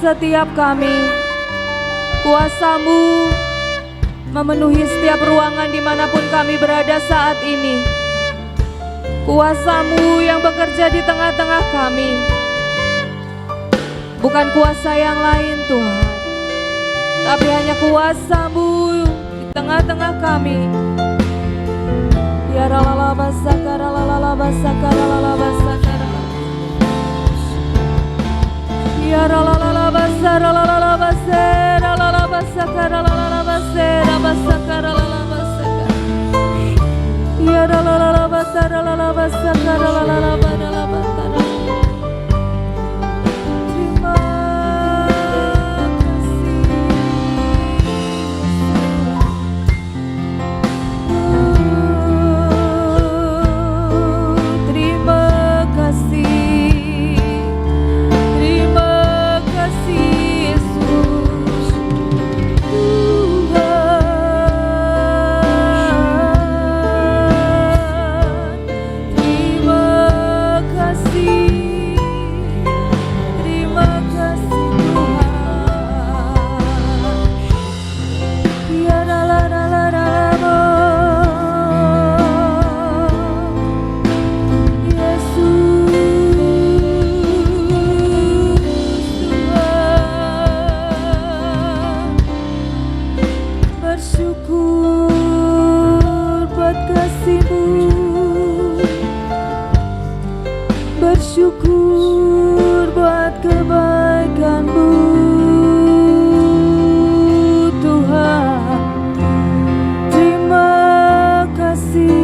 setiap kami. Kuasa-Mu memenuhi setiap ruangan dimanapun kami berada saat ini. Kuasa-Mu yang bekerja di tengah-tengah kami, bukan kuasa yang lain Tuhan, tapi hanya kuasa-Mu di tengah-tengah kami. Ya ralala basakara lalala basakara lalala basakara. Ya ralala basara lalala basara lalala basakara lalala basara basakara lalala basakara. Ya ralala basara lalala basakara lalala basara basakara. Bersyukur buat kebaikan-Mu Tuhan. Terima kasih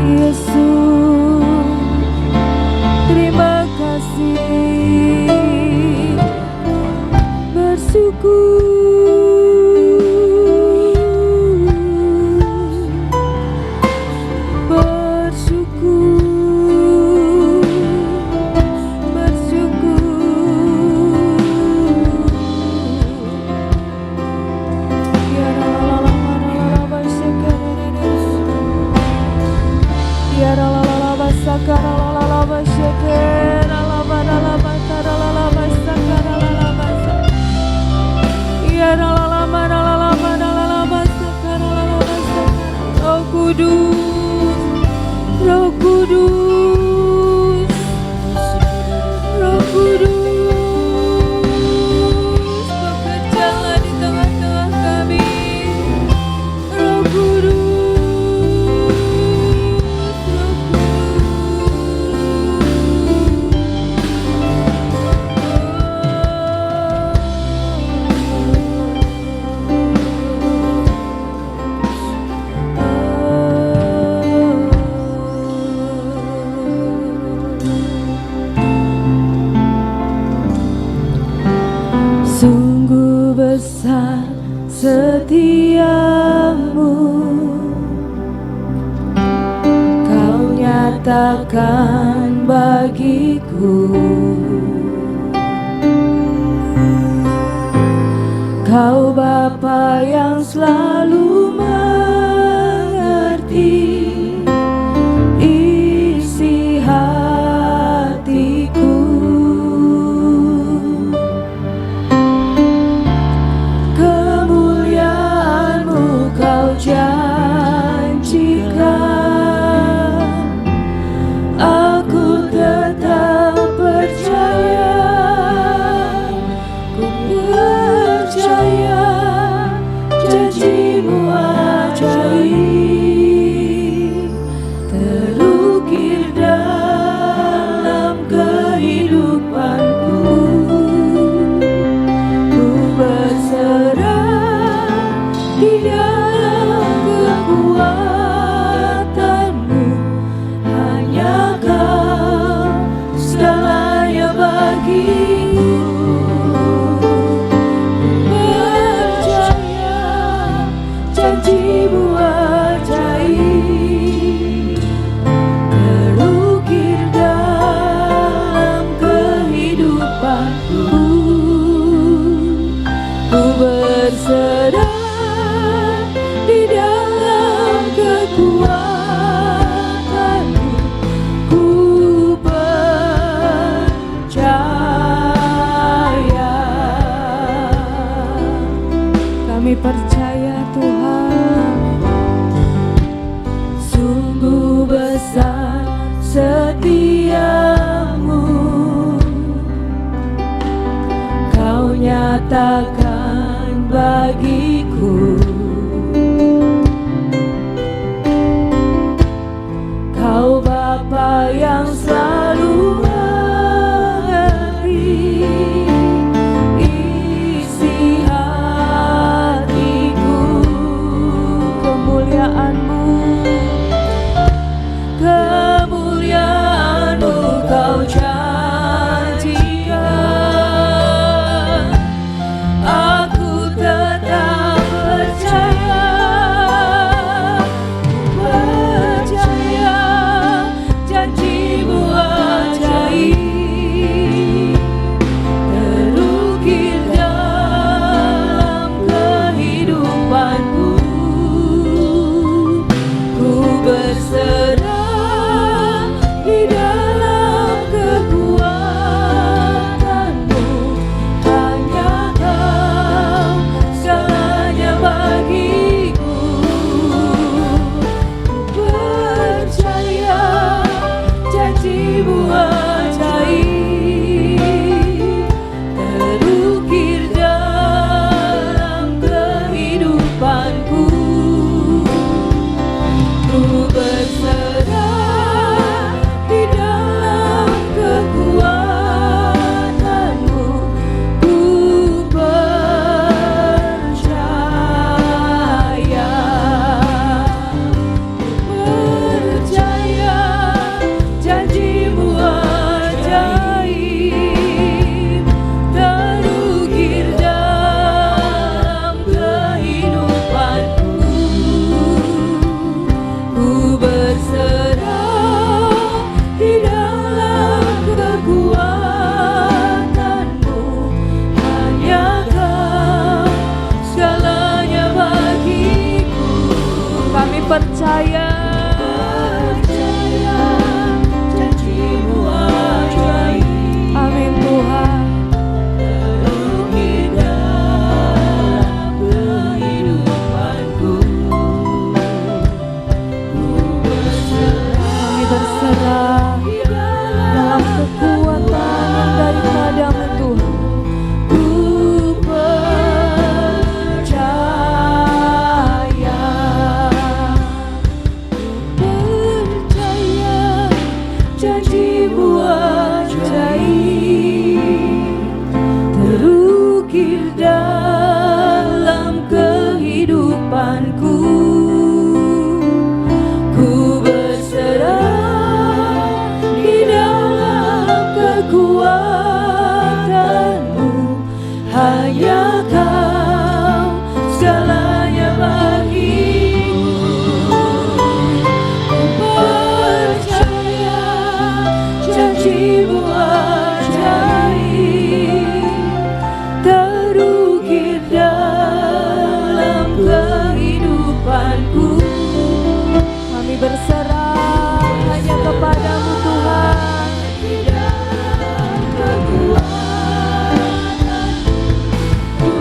Yesus. Terima kasih. Bersyukur. Roh Kudus, Roh Kudus, bekerjalah di tengah-tengah kami. Roh Kudus, sungguh besar setiamu, Kau nyatakan bagiku. Kau Bapa yang selalu mengerti isi hatiku. Janjikan, aku tetap percaya, ku percaya janji-Mu ajaib, terukir dalam kehidupanku. Ku berserah di dalam kekuatan-Mu, hanya Kau segalanya bagiku. Percaya janji-Mu ajaib, terukir dalam kehidupanku. Ku berserah di dalam kekuatan-Mu, ku percaya. percaya Tuhan, sungguh besar setiamu, Kau nyatakan bagiku. Kau Bapa yang selalu mengerti isi hatiku. Kemuliaan-Mu, kemuliaan-Mu Kau janjikan. Aku tetap percaya, janji-Mu ajaib terukir dalam kehidupanku. Ku berserah di dalam kekuatan-Mu, hanya Kau segalanya bagiku. Ku percaya janji-Mu ajaib terukir dalam kehidupanku. Ku berserah di dalam kekuatan-Mu. Ku percaya, janji-Mu ajaib terukir dalam kehidupanku. Ku berserah di dalam kekuatan-Mu, hanya Kau segalanya bagiku. Kami percaya, janji-Mu ajaib. Amin Tuhan. Terukir dalam kehidupanku. Kami berserah dalam kekuatan yang daripada-Mu Tuhan. Ku percaya, janji-Mu ajaib terukir dalam kehidupanku. Ku berserah di dalam kekuatan-Mu, hanya Kau segalanya bagiku. Percaya janji-Mu ajaib terukir dalam kehidupanku. Kami berserah hanya kepada-Mu Tuhan. Di dalam kekuatan-Mu, ku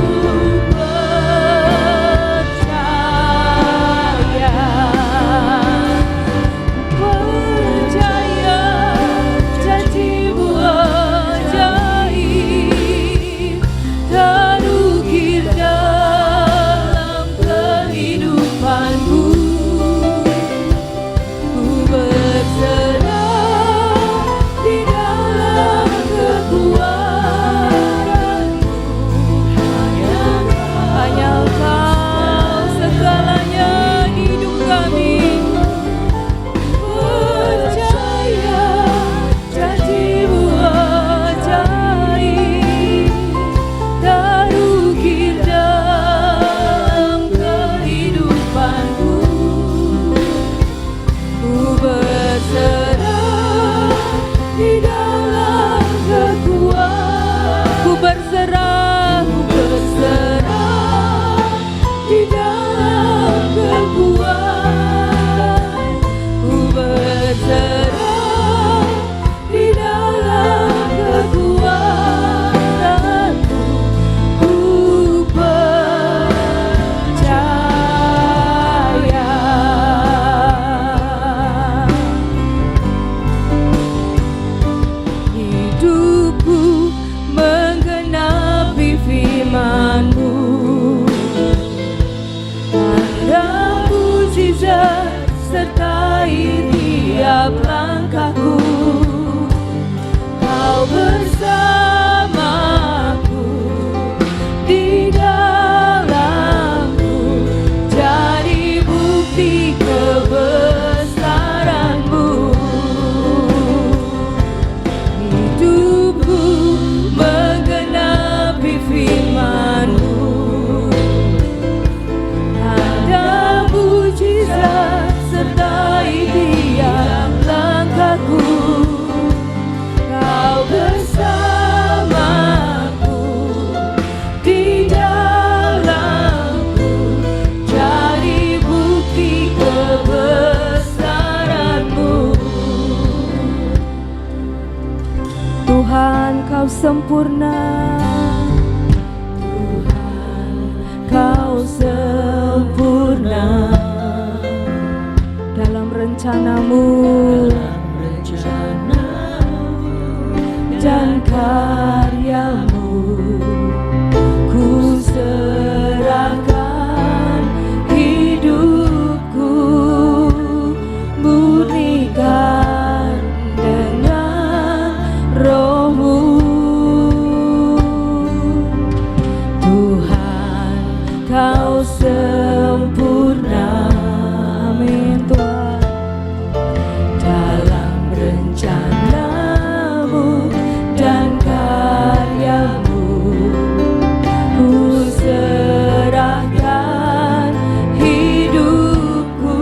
sempurna, Tuhan Kau sempurna dalam rencanamu dan karyamu. Ku serahkan hidupku, murnikan dengan Roh-Mu. Tuhan Kau sempurna, amin Tuhan, dalam rencanamu dan karyamu. Ku serahkan hidupku,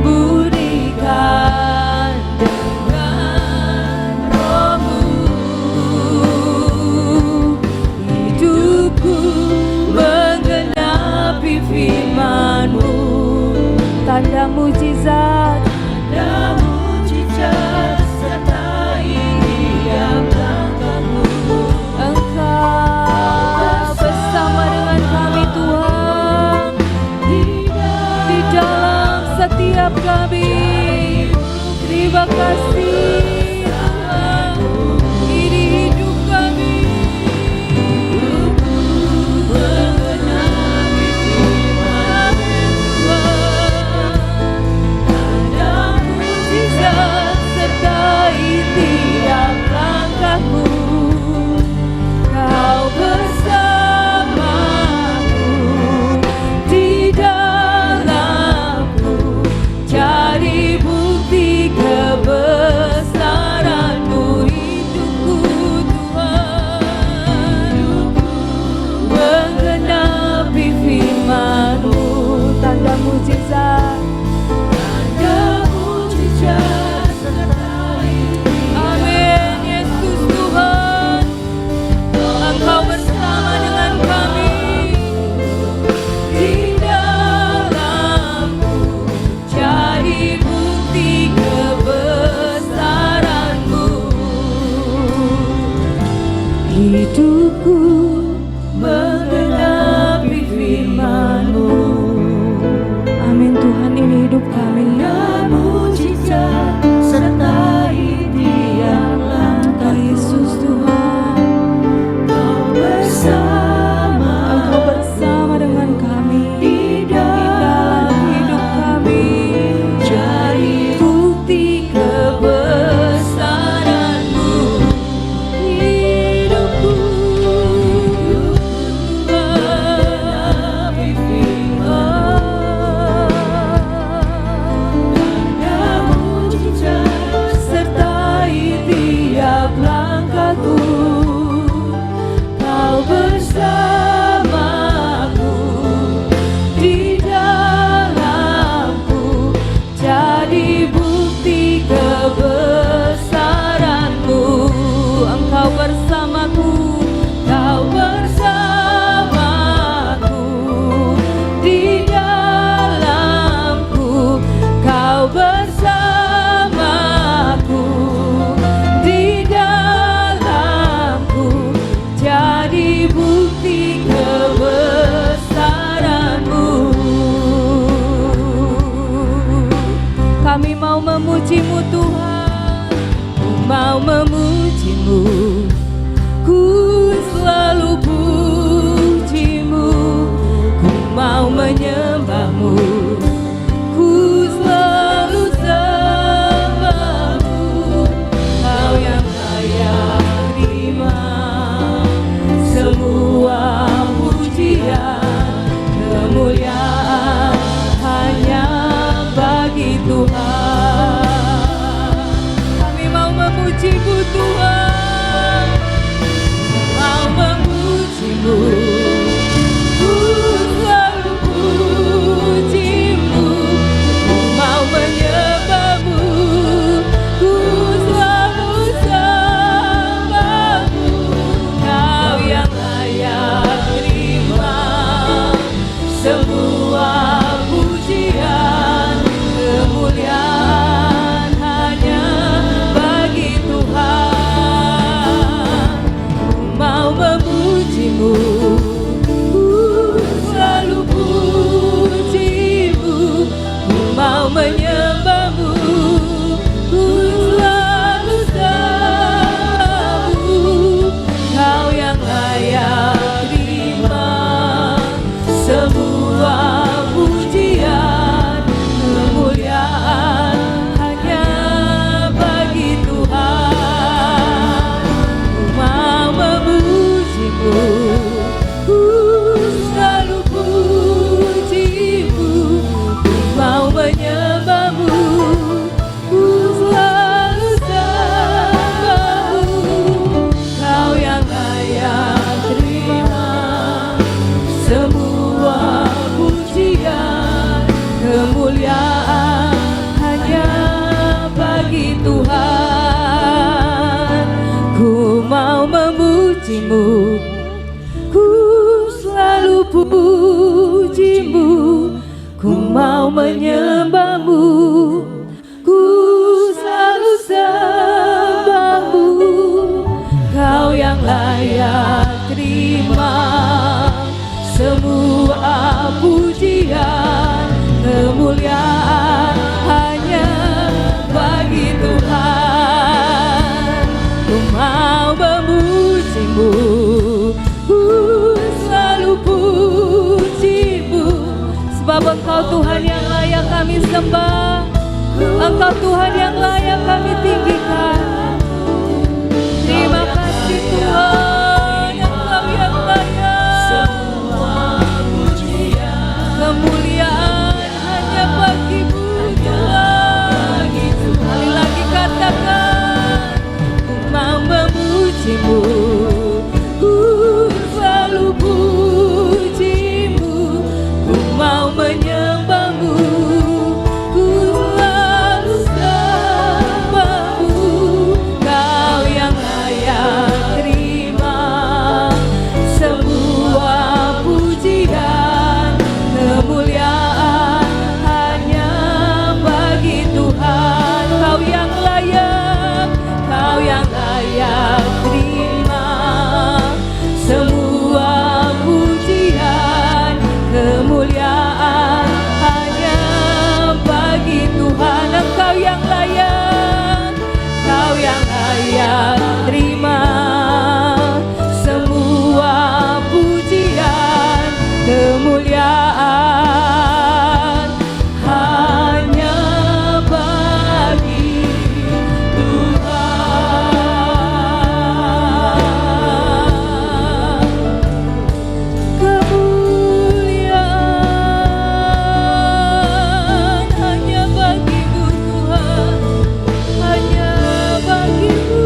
murnikan dengan Roh-Mu. Hidupku menggenapi firman-Mu, tanda mujizat sertai tiap langkahmu. Engkau bersama dengan kami Tuhan, di dalam setiap kami. Terima kasih Tuhan, ini hidup kami. Menggenapi firman Tuhan, tanda mujizat sertai tiap langkahmu. Kau bersamaku, di dalamku, jadi bukti kebesaran-Mu. Hidupku Tuhan, menggenapi firman-Mu, tanda mujizat sertai. Amin. Yesus Tuhan, Engkau bersama dengan kami, di dalamku, jadi bukti kebesaran-Mu. Hidupku menggenapi firman-Mu. Amin Tuhan, ini hidup kami. Mujizat sertai tiap langkah. Yesus Tuhan, Engkau bersama dengan kami, di dalam hidup kami, jadi bukti kebesaran-Mu. Hidupku menggenapi firman-Mu, tanda mujizat sertai tiap langkahku. Kau bersamaku, di dalamku, jadi bukti kebesaran-Mu. Engkau bersamaku, Kau bersamaku, di dalamku, Kau bersamaku, di dalamku, jadi bukti kebesaran-Mu. Kami mau memuji-Mu Tuhan, ku mau memuji-Mu, ku selalu puji-Mu, ku mau menyembah-Mu, ku selalu sembah-Mu. Kau yang layak terima semua pujian, kemuliaan hanya bagi Tuhan. Kami mau memuji-Mu Tuhan, pujimu, ku selalu pujimu, ku mau menyembahmu, ku selalu sembahmu. Kau yang layak terima semua pujian, kemuliaan hanya bagi Tuhan. Ku mau memujimu, ku selalu pujimu, ku mau menyembahmu, ku selalu sembahmu. Kau yang layak terima semua pujian, kemuliaan hanya bagi Tuhan. Ku mau memujimu, ku selalu pujimu, ku mau menyembahmu, ku selalu sembahmu. Kau yang layak terima semua pujian, kemuliaan hanya bagi Tuhan. Ku mau memujimu, ku selalu pujimu, sebab Engkau Tuhan yang layak kami sembah, Engkau Tuhan yang layak kami tinggikan. Terima kasih Tuhan, Engkau yang layak. Kemuliaan hanya bagi-Mu Tuhan. Sekali lagi katakan, ku mau memujimu, ku selalu pujimu, ku mau menyembahmu, ku selalu sembahmu. Kau yang layak terima semua pujian, kemuliaan hanya bagi Tuhan. Kau yang layak, Kau yang layak terima semua pujian, kemuliaan hanya bagi Tuhan. Engkau yang layak, Kau yang layak terima semua pujian, kemuliaan hanya bagi Tuhan. Kemuliaan hanya bagi-Mu Tuhan, hanya bagi-Mu.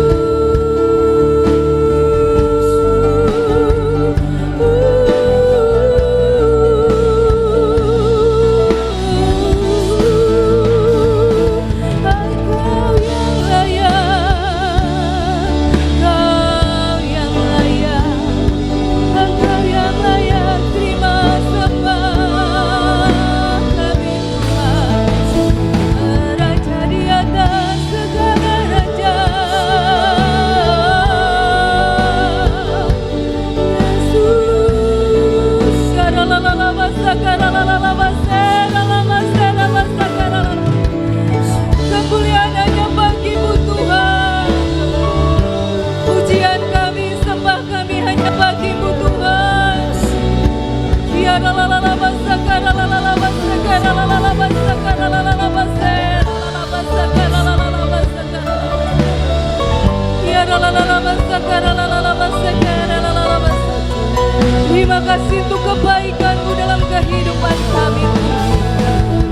Engkau yang layak, Kau yang layak, Engkau yang layak terima sembah kami Tuhan. Raja di atas segala raja, Yesus. Kemuliaan hanya bagi-Mu Tuhan. Pujian kami, sembah kami hanya bagi-Mu Tuhan. Terima kasih untuk kebaikan-Mu dalam kehidupan kami.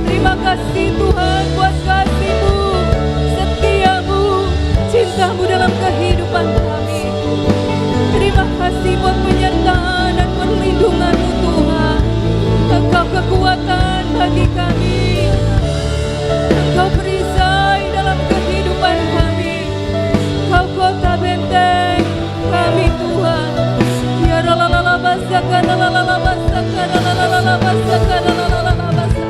Terima kasih Tuhan buat kasih-Mu, setia-Mu, cinta-Mu dalam kehidupan kami. Terima kasih buat penyertaan dan perlindungan-Mu Tuhan. Engkau kekuatan bagi kami, Engkau perisai dalam kehidupan kami, Engkau kota benteng kami Tuhan. Ya lalalala basaka lalalala basaka lalalala basaka lalalala basaka.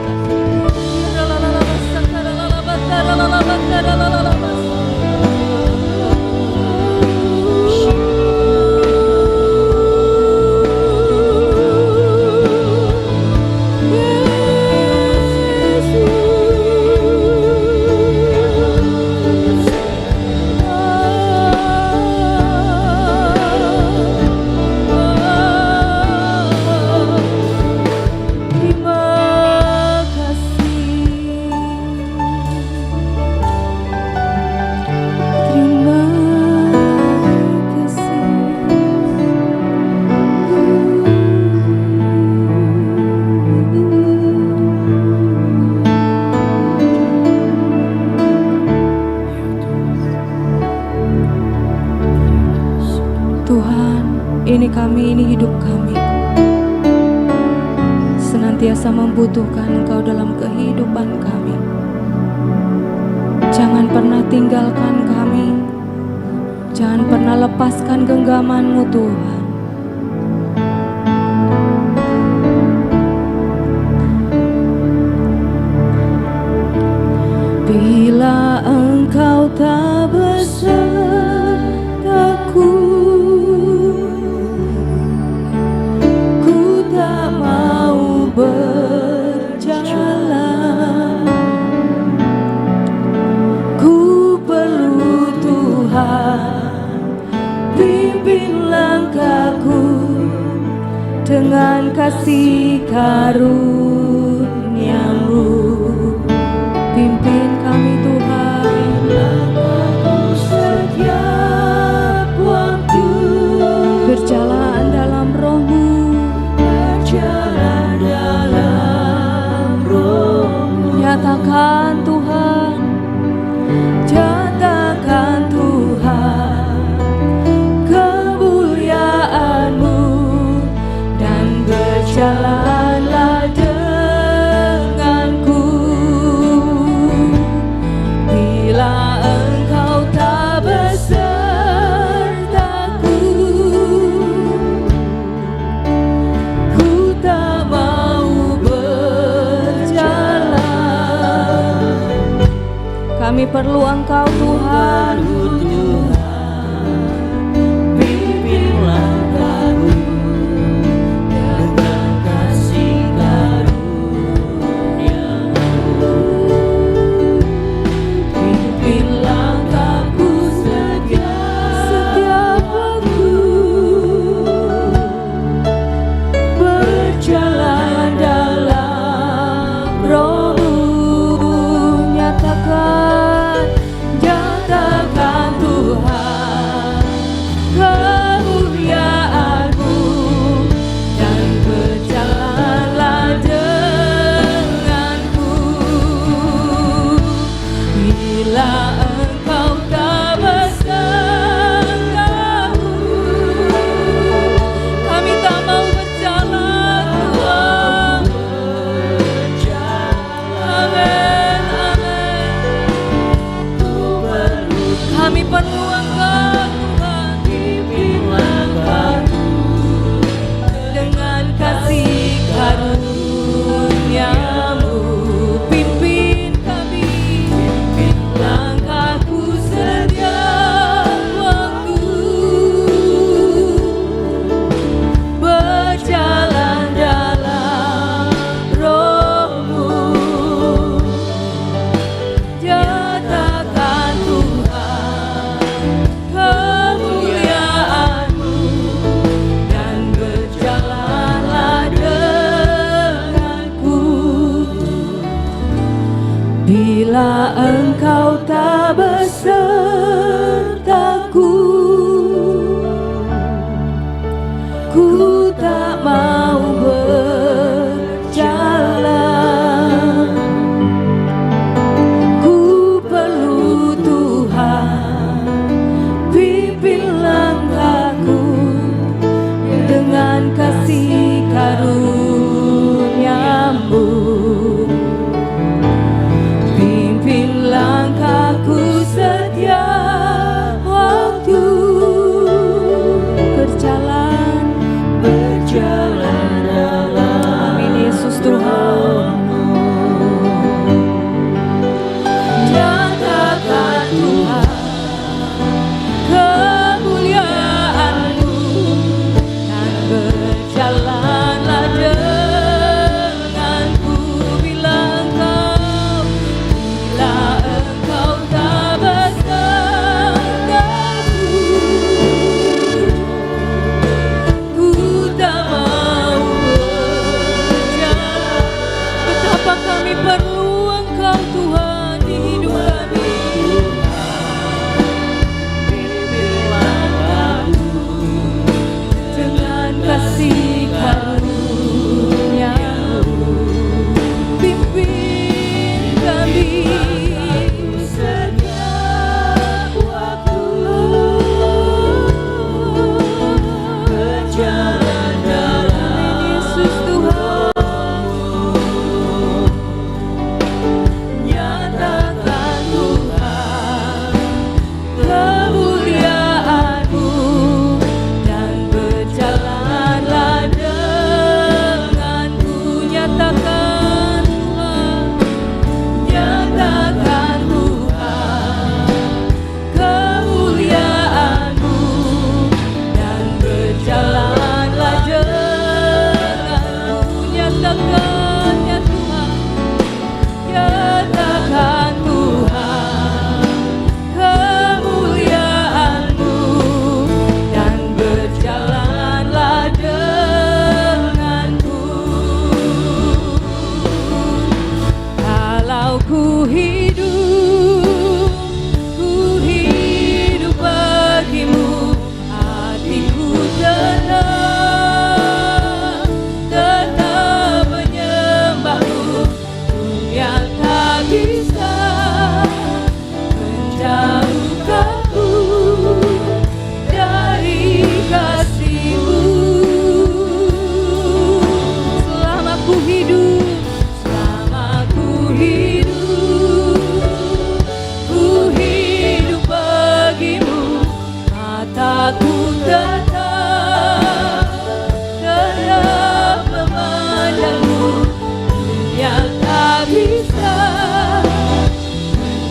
Ya lalalala basaka lalalala basaka lalalala basaka lalalala basaka. ini hidup kami senantiasa membutuhkan Engkau dalam kehidupan kami. Jangan pernah tinggalkan kami, jangan pernah lepaskan genggaman-Mu Tuhan. Bila Engkau tak besertaku, ku tak mau berjalan. Ku perlu Tuhan, pimpin langkahku dengan kasih karunia-Mu. Pimpin kami Tuhan, langkahku setiap waktu, berjalan dalam Roh-Mu, berjalan dalam Roh-Mu. Nyatakan Tuhan, nyatakan Tuhan kemuliaan-Mu, dan berjalanlah denganku. Bila Engkau tak besertaku, ku tak mau berjalan. Kami perlu Engkau Tuhan, pimpin langkahku dengan kasih karunia-Mu. Pimpin langkahku setiap waktu, berjalan dalam Roh-Mu. Nyatakan, nyatakan Tuhan kemuliaan-Mu, dan berjalanlah denganku. Bila Engkau tak besertaku, kami tak mau berjalan Tuhan. Amin, amin. Kami perlu Engkau Tuhan, pimpin langkahku dengan kasih karunia-Mu. Pimpin kami, pimpin langkahku setiap waktu, berjalan dalam Roh-Mu. Nyatakan Tuhan kemuliaan-Mu, dan berjalanlah denganku. Bila Engkau tak besertaku, ku tak mau berjalan. Ku perlu Tuhan, pimpin langkahku dengan kasih karunia-Mu. Pimpin langkahku setiap berharap memandangmu, yang tak bisa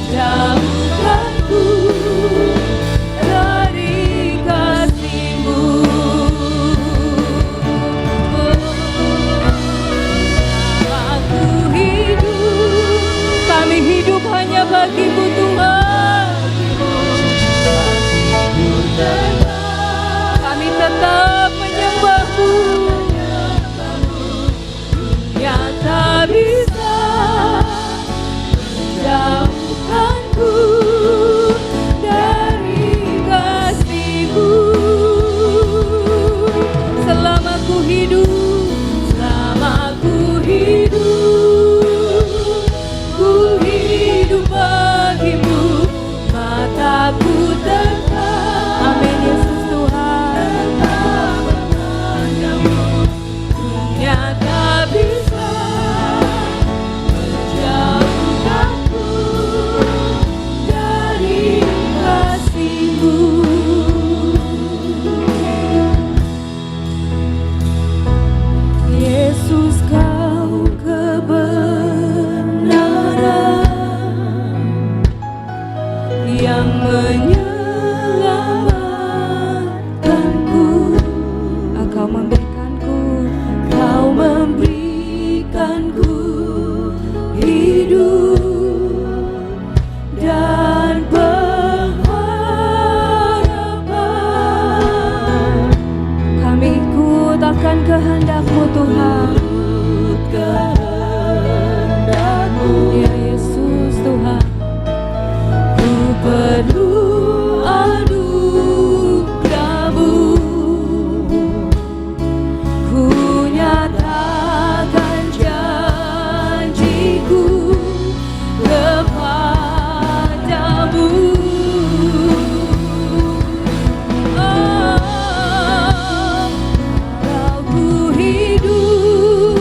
menjauhkanku dari kasih-Mu. Aku hidup, kami hidup hanya bagi-Mu Tuhan. Kami tetap menyembah-Mu, yang tak bisa menjauhkanku dari kasih-Mu. Selama ku hidup, ku hidup bagi-Mu, mataku tetap, amin Yesus Tuhan, yang tak bisa menjauhkanku dari kasih-Mu. Yesus, Kau kebenaran yang menyelamatkanku. Kau memberikanku, Kau memberikanku hidup dan pengharapan. Kami ikut akan kehendak-Mu Tuhan. Ya Yesus Tuhan, ku perlu anugerah-Mu. Ku nyatakan janji-Ku kepadamu. Walau ku hidup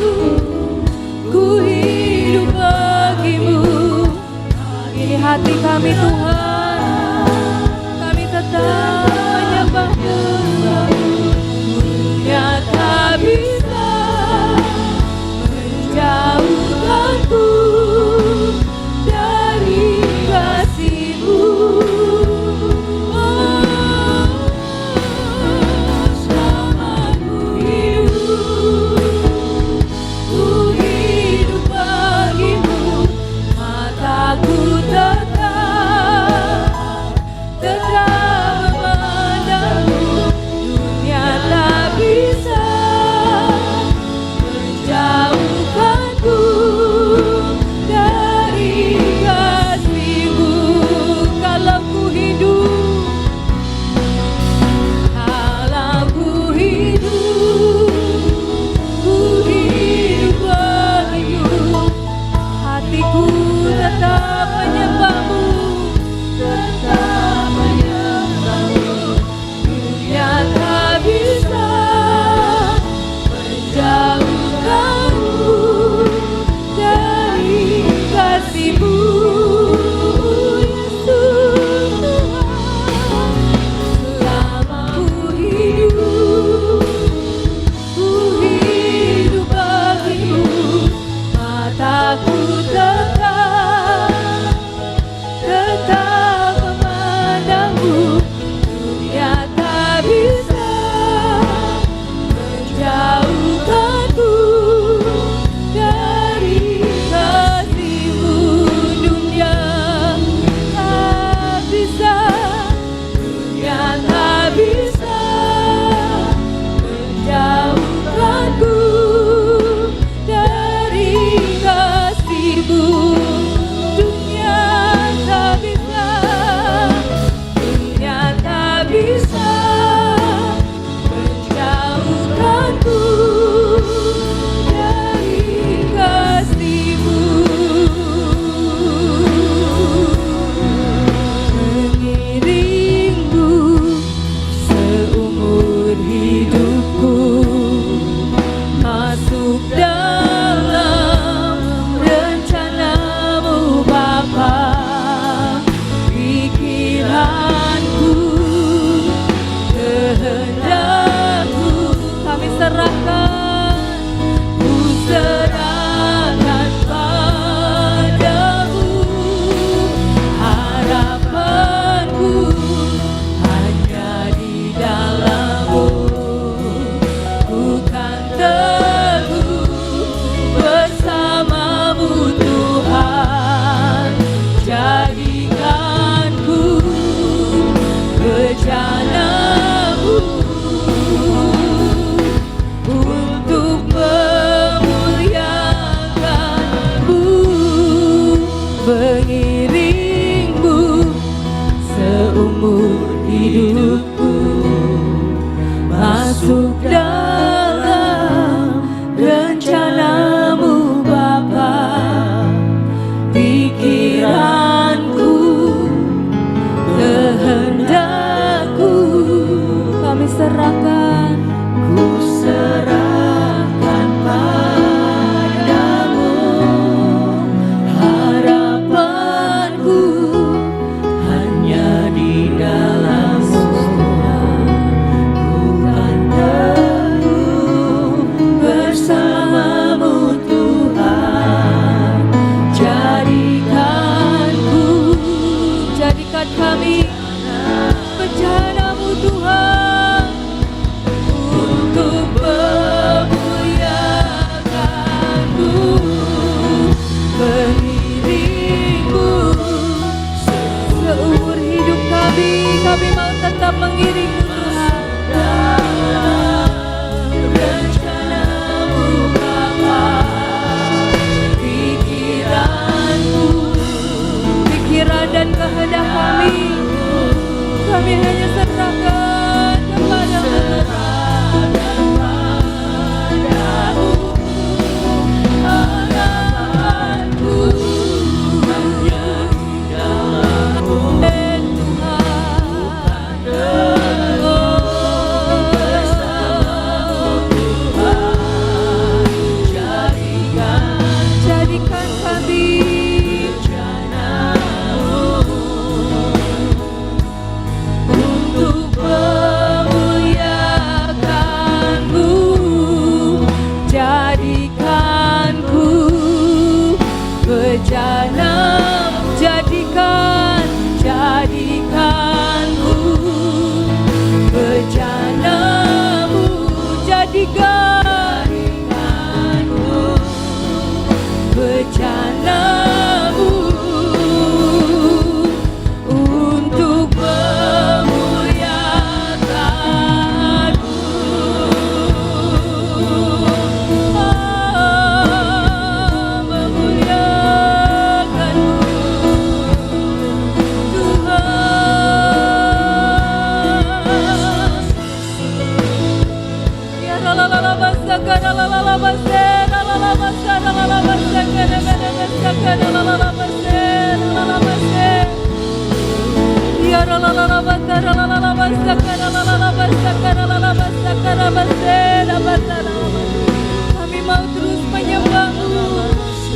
Kami mau terus menyembah-Mu,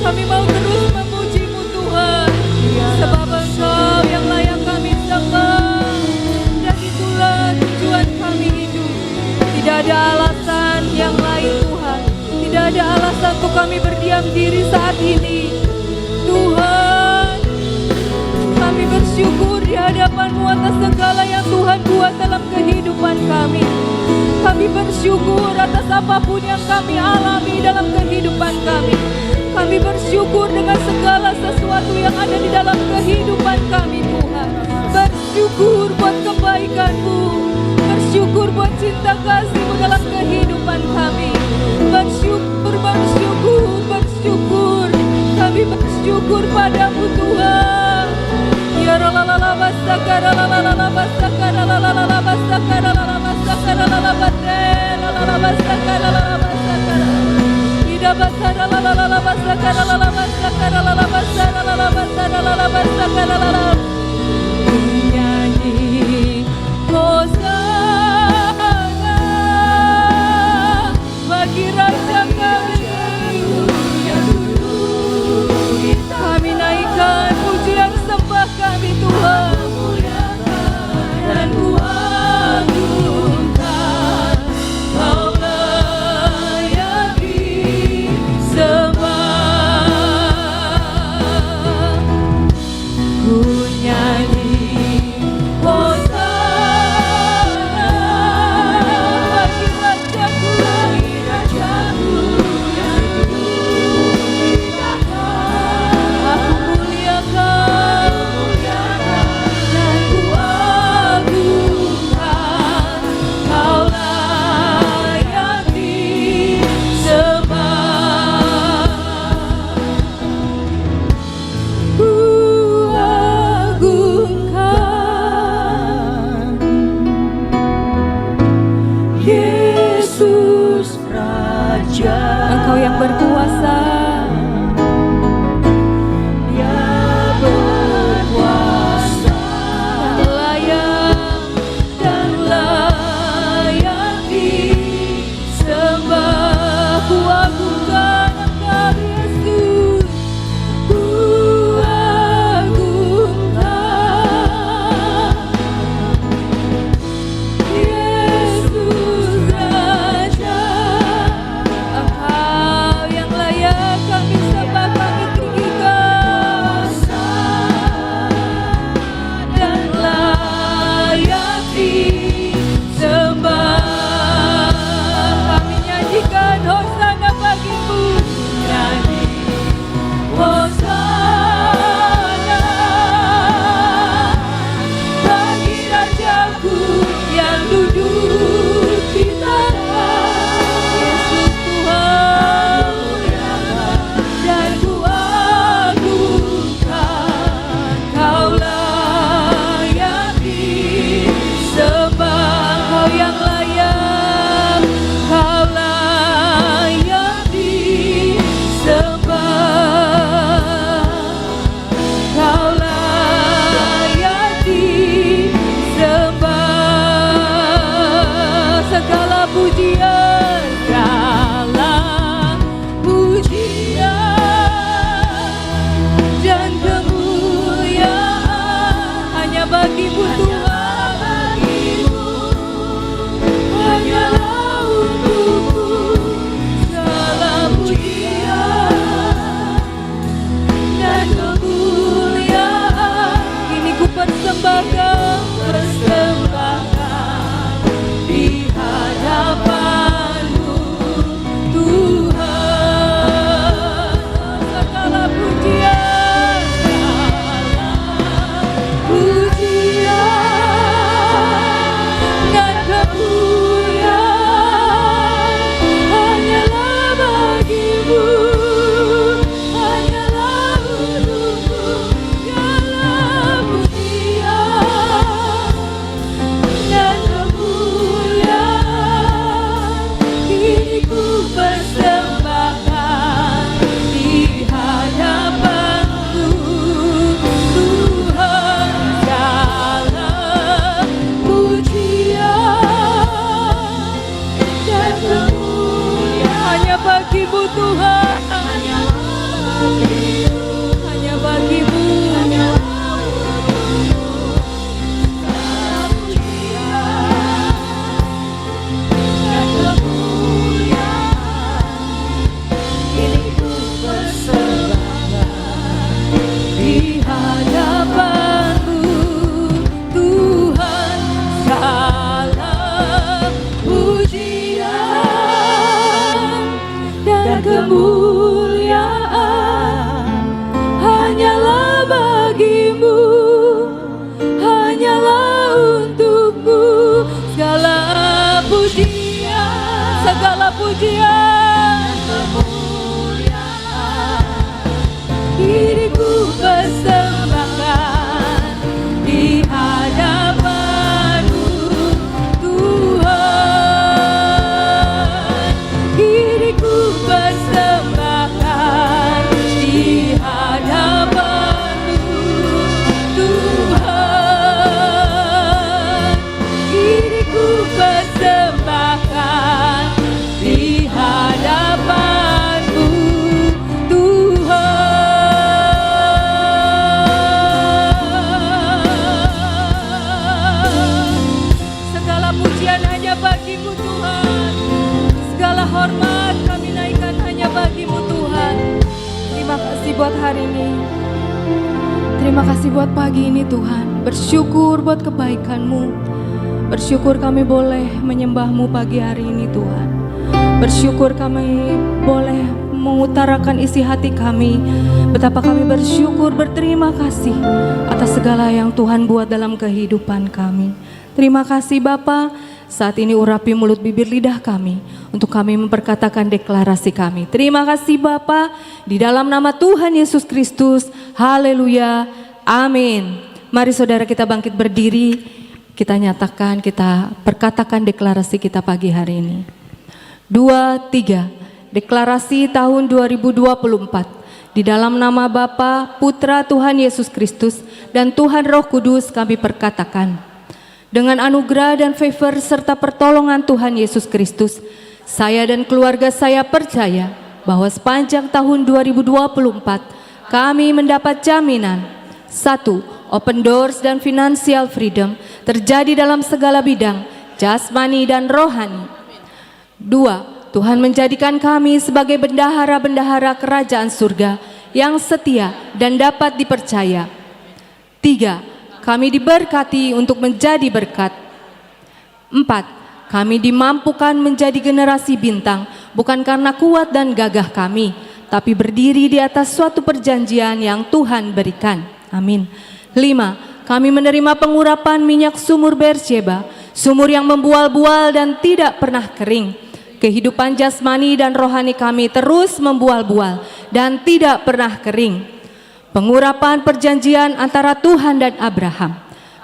kami mau terus memuji-Mu Tuhan, sebab Engkau yang layak kami sembah, dan itulah tujuan kami hidup. Tidak ada alasan yang lain Tuhan, tidak ada alasan untuk kami berdiam diri saat ini Tuhan. Kami bersyukur di hadapan-Mu atas segala yang Tuhan buat dalam kehidupan kami. Kami bersyukur atas apapun yang kami alami dalam kehidupan kami. Kami bersyukur dengan segala sesuatu yang ada di dalam kehidupan kami Tuhan. Bersyukur buat kebaikan-Mu, bersyukur buat cinta kasih-Mu dalam kehidupan kami. Bersyukur, bersyukur, bersyukur. Kami bersyukur padamu Tuhan. Ya ralalala basakara lalalala basakara lalalala basakara lalalala basakara lalalala basakara lalalala basakara. Ida basara lalalala basakara lalalala basakara lalalala basara lalalala basara lalalala basakara lalalala. Nyanyi hosana bagi Raja kami. Kami naikkan pujian sembah kami Tuhan, dan Ku agungkan, Kau layak disembah. Ku nyanyi hosana bagi Rajaku, Rajaku yang dimuliakan. Aku muliakan, dan Ku agungkan, Kau layak disembah. Ku agungkan Yesus Raja. Engkau yang berkuasa, Dia berkuasa, dan layak disembah. Ku agungkan Engkau Yesus, Ku agungkan Yesus Raja. Engkau yang kemuliaan hanyalah bagimu, hanyalah untukmu. Segala pujian, segala pujian, kemuliaan diriku persembahkan di hadapanmu Tuhan. Diriku persembahkan di hadapanmu Tuhan. Diriku persembahkan di hadapanmu Tuhan. Segala pujian hanya bagimu Tuhan, segala hormat kami naikkan hanya bagimu Tuhan. Terima kasih buat hari ini, terima kasih buat pagi ini Tuhan. Bersyukur buat kebaikan-Mu, bersyukur kami boleh menyembah-Mu pagi hari ini Tuhan. Bersyukur kami boleh mengutarakan isi hati kami, betapa kami bersyukur, berterima kasih atas segala yang Tuhan buat dalam kehidupan kami. Terima kasih Bapa. Saat ini urapi mulut bibir lidah kami untuk kami memperkatakan deklarasi kami. Terima kasih Bapa, di dalam nama Tuhan Yesus Kristus. Haleluya. Amin. Mari saudara kita bangkit berdiri, kita nyatakan, kita perkatakan deklarasi kita pagi hari ini. 2, 3. Deklarasi tahun 2024. Di dalam nama Bapa, Putra Tuhan Yesus Kristus dan Tuhan Roh Kudus kami perkatakan, dengan anugerah dan favor serta pertolongan Tuhan Yesus Kristus, saya dan keluarga saya percaya bahwa sepanjang tahun 2024 kami mendapat jaminan. 1. Open doors dan financial freedom terjadi dalam segala bidang, jasmani dan rohani. 2. Tuhan menjadikan kami sebagai bendahara-bendahara kerajaan surga yang setia dan dapat dipercaya. 3. Kami diberkati untuk menjadi berkat. 4. Kami dimampukan menjadi generasi bintang, bukan karena kuat dan gagah kami, tapi berdiri di atas suatu perjanjian yang Tuhan berikan. Amin. 5. Kami menerima pengurapan minyak sumur Beersheba, sumur yang membual-bual dan tidak pernah kering. Kehidupan jasmani dan rohani kami terus membual-bual dan tidak pernah kering. Pengurapan perjanjian antara Tuhan dan Abraham.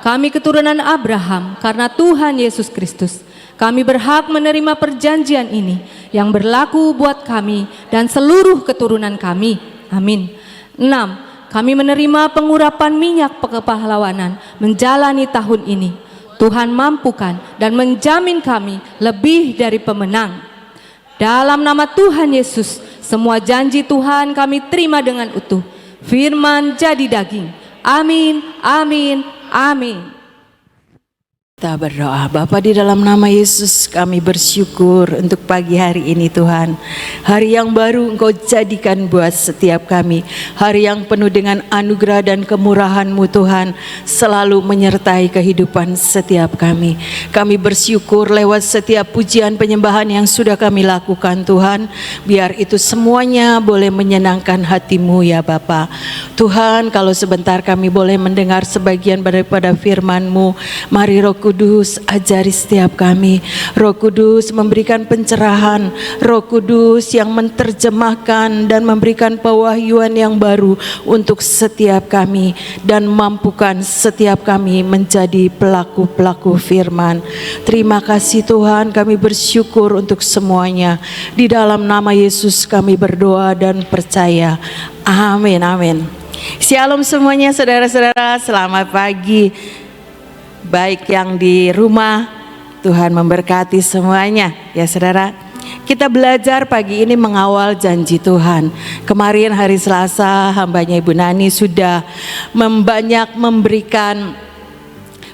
Kami keturunan Abraham karena Tuhan Yesus Kristus. Kami berhak menerima perjanjian ini yang berlaku buat kami dan seluruh keturunan kami. Amin. 6. Kami menerima pengurapan minyak kepahlawanan menjalani tahun ini. Tuhan mampukan dan menjamin kami lebih dari pemenang. Dalam nama Tuhan Yesus, semua janji Tuhan kami terima dengan utuh. Firman jadi daging. Amin, amin, amin. Kita berdoa. Bapa, di dalam nama Yesus kami bersyukur untuk pagi hari ini Tuhan. Hari yang baru Engkau jadikan buat setiap kami. Hari yang penuh dengan anugerah dan kemurahan-Mu Tuhan, selalu menyertai kehidupan setiap kami. Kami bersyukur lewat setiap pujian penyembahan yang sudah kami lakukan Tuhan. Biar itu semuanya boleh menyenangkan hati-Mu ya Bapa. Tuhan, kalau sebentar kami boleh mendengar sebagian daripada firman-Mu, mari Roh Kudus ajari setiap kami. Roh Kudus memberikan pencerahan, Roh Kudus yang menerjemahkan dan memberikan pewahyuan yang baru untuk setiap kami, dan mampukan setiap kami menjadi pelaku-pelaku firman. Terima kasih Tuhan, kami bersyukur untuk semuanya. Di dalam nama Yesus kami berdoa dan percaya. Amin, amin. Shalom semuanya saudara-saudara, selamat pagi. Baik yang di rumah, Tuhan memberkati semuanya ya saudara. Kita belajar pagi ini mengawal janji Tuhan. Kemarin hari Selasa hambanya Ibu Nani sudah banyak memberikan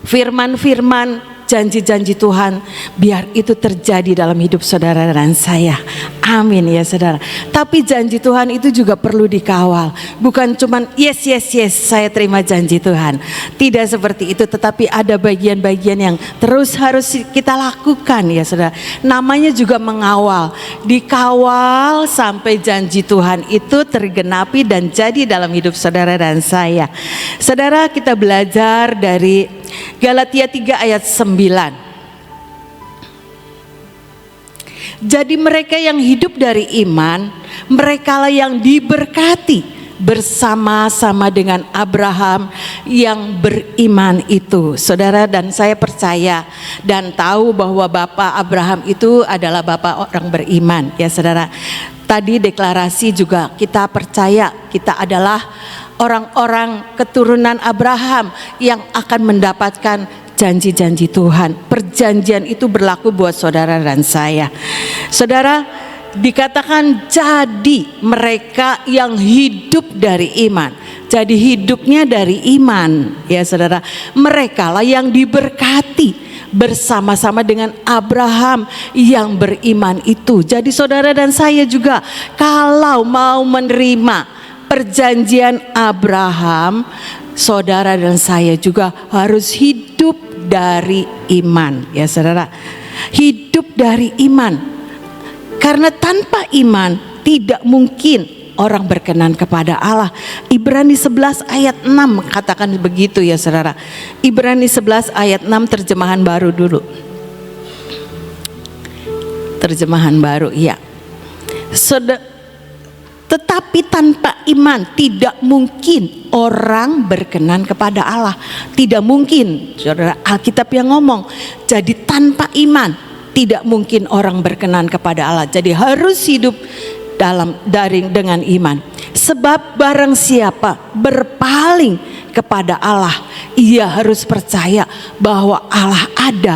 firman-firman janji-janji Tuhan, biar itu terjadi dalam hidup saudara dan saya. Amin ya saudara. Tapi janji Tuhan itu juga perlu dikawal. Bukan cuman yes saya terima janji Tuhan. Tidak seperti itu, tetapi ada bagian-bagian yang terus harus kita lakukan ya saudara. Namanya juga mengawal. Dikawal sampai janji Tuhan itu tergenapi dan jadi dalam hidup saudara dan saya. Saudara, kita belajar dari Galatia 3 ayat 9. Jadi mereka yang hidup dari iman, merekalah yang diberkati bersama-sama dengan Abraham yang beriman itu. Saudara dan saya percaya dan tahu bahwa Bapak Abraham itu adalah Bapak orang beriman ya saudara. Tadi deklarasi juga kita percaya kita adalah orang-orang keturunan Abraham yang akan mendapatkan janji-janji Tuhan. Perjanjian itu berlaku buat saudara dan saya. Saudara, dikatakan jadi mereka yang hidup dari iman. Jadi hidupnya dari iman ya saudara. Mereka lah yang diberkati bersama-sama dengan Abraham yang beriman itu. Jadi saudara dan saya juga kalau mau menerima perjanjian Abraham, saudara dan saya juga harus hidup dari iman ya saudara. Hidup dari iman. Karena tanpa iman tidak mungkin orang berkenan kepada Allah. Ibrani 11 ayat 6 katakan begitu ya saudara. Ibrani 11 ayat 6 terjemahan baru dulu. Terjemahan baru ya. Tetapi tanpa iman tidak mungkin orang berkenan kepada Allah. Tidak mungkin, saudara, Alkitab yang ngomong. Jadi tanpa iman tidak mungkin orang berkenan kepada Allah. Jadi harus hidup dengan iman. Sebab barang siapa berpaling kepada Allah, ia harus percaya bahwa Allah ada.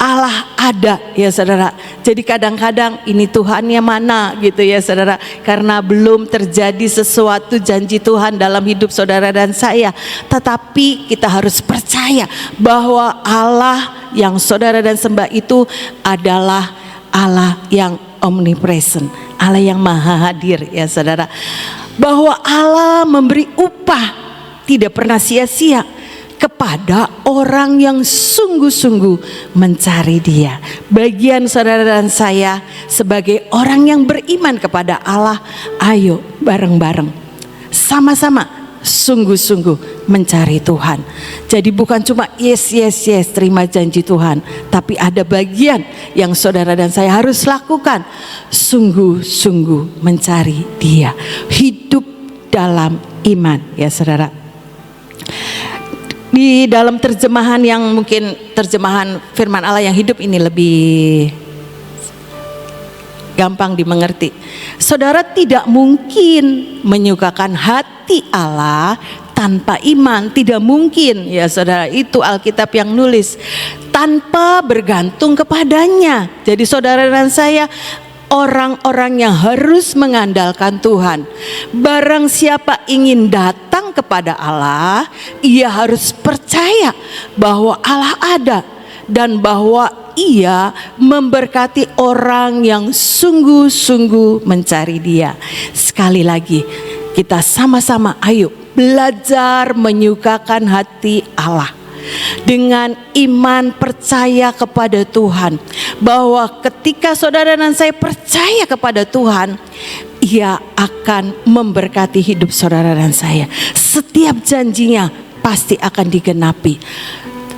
Allah ada ya saudara. Jadi kadang-kadang ini Tuhannya mana gitu ya saudara. Karena belum terjadi sesuatu janji Tuhan dalam hidup saudara dan saya. Tetapi kita harus percaya bahwa Allah yang saudara dan sembah itu adalah Allah yang omnipresent, Allah yang maha hadir ya saudara. Bahwa Allah memberi upah tidak pernah sia-sia kepada orang yang sungguh-sungguh mencari Dia. Bagian saudara dan saya sebagai orang yang beriman kepada Allah, ayo bareng-bareng sama-sama sungguh-sungguh mencari Tuhan. Jadi bukan cuma yes terima janji Tuhan, tapi ada bagian yang saudara dan saya harus lakukan, sungguh-sungguh mencari Dia, hidup dalam iman ya saudara. Di dalam terjemahan yang mungkin terjemahan firman Allah yang hidup ini lebih gampang dimengerti. Saudara tidak mungkin menyukakan hati Allah tanpa iman, tidak mungkin ya saudara. Itu Alkitab yang nulis, tanpa bergantung kepadanya. Jadi saudara dan saya orang-orang yang harus mengandalkan Tuhan. Barang siapa ingin datang kepada Allah, ia harus percaya bahwa Allah ada dan bahwa Ia memberkati orang yang sungguh-sungguh mencari Dia. Sekali lagi, kita sama-sama ayo belajar menyukakan hati Allah. Dengan iman percaya kepada Tuhan, bahwa ketika saudara dan saya percaya kepada Tuhan, Ia akan memberkati hidup saudara dan saya. Setiap janjinya pasti akan digenapi.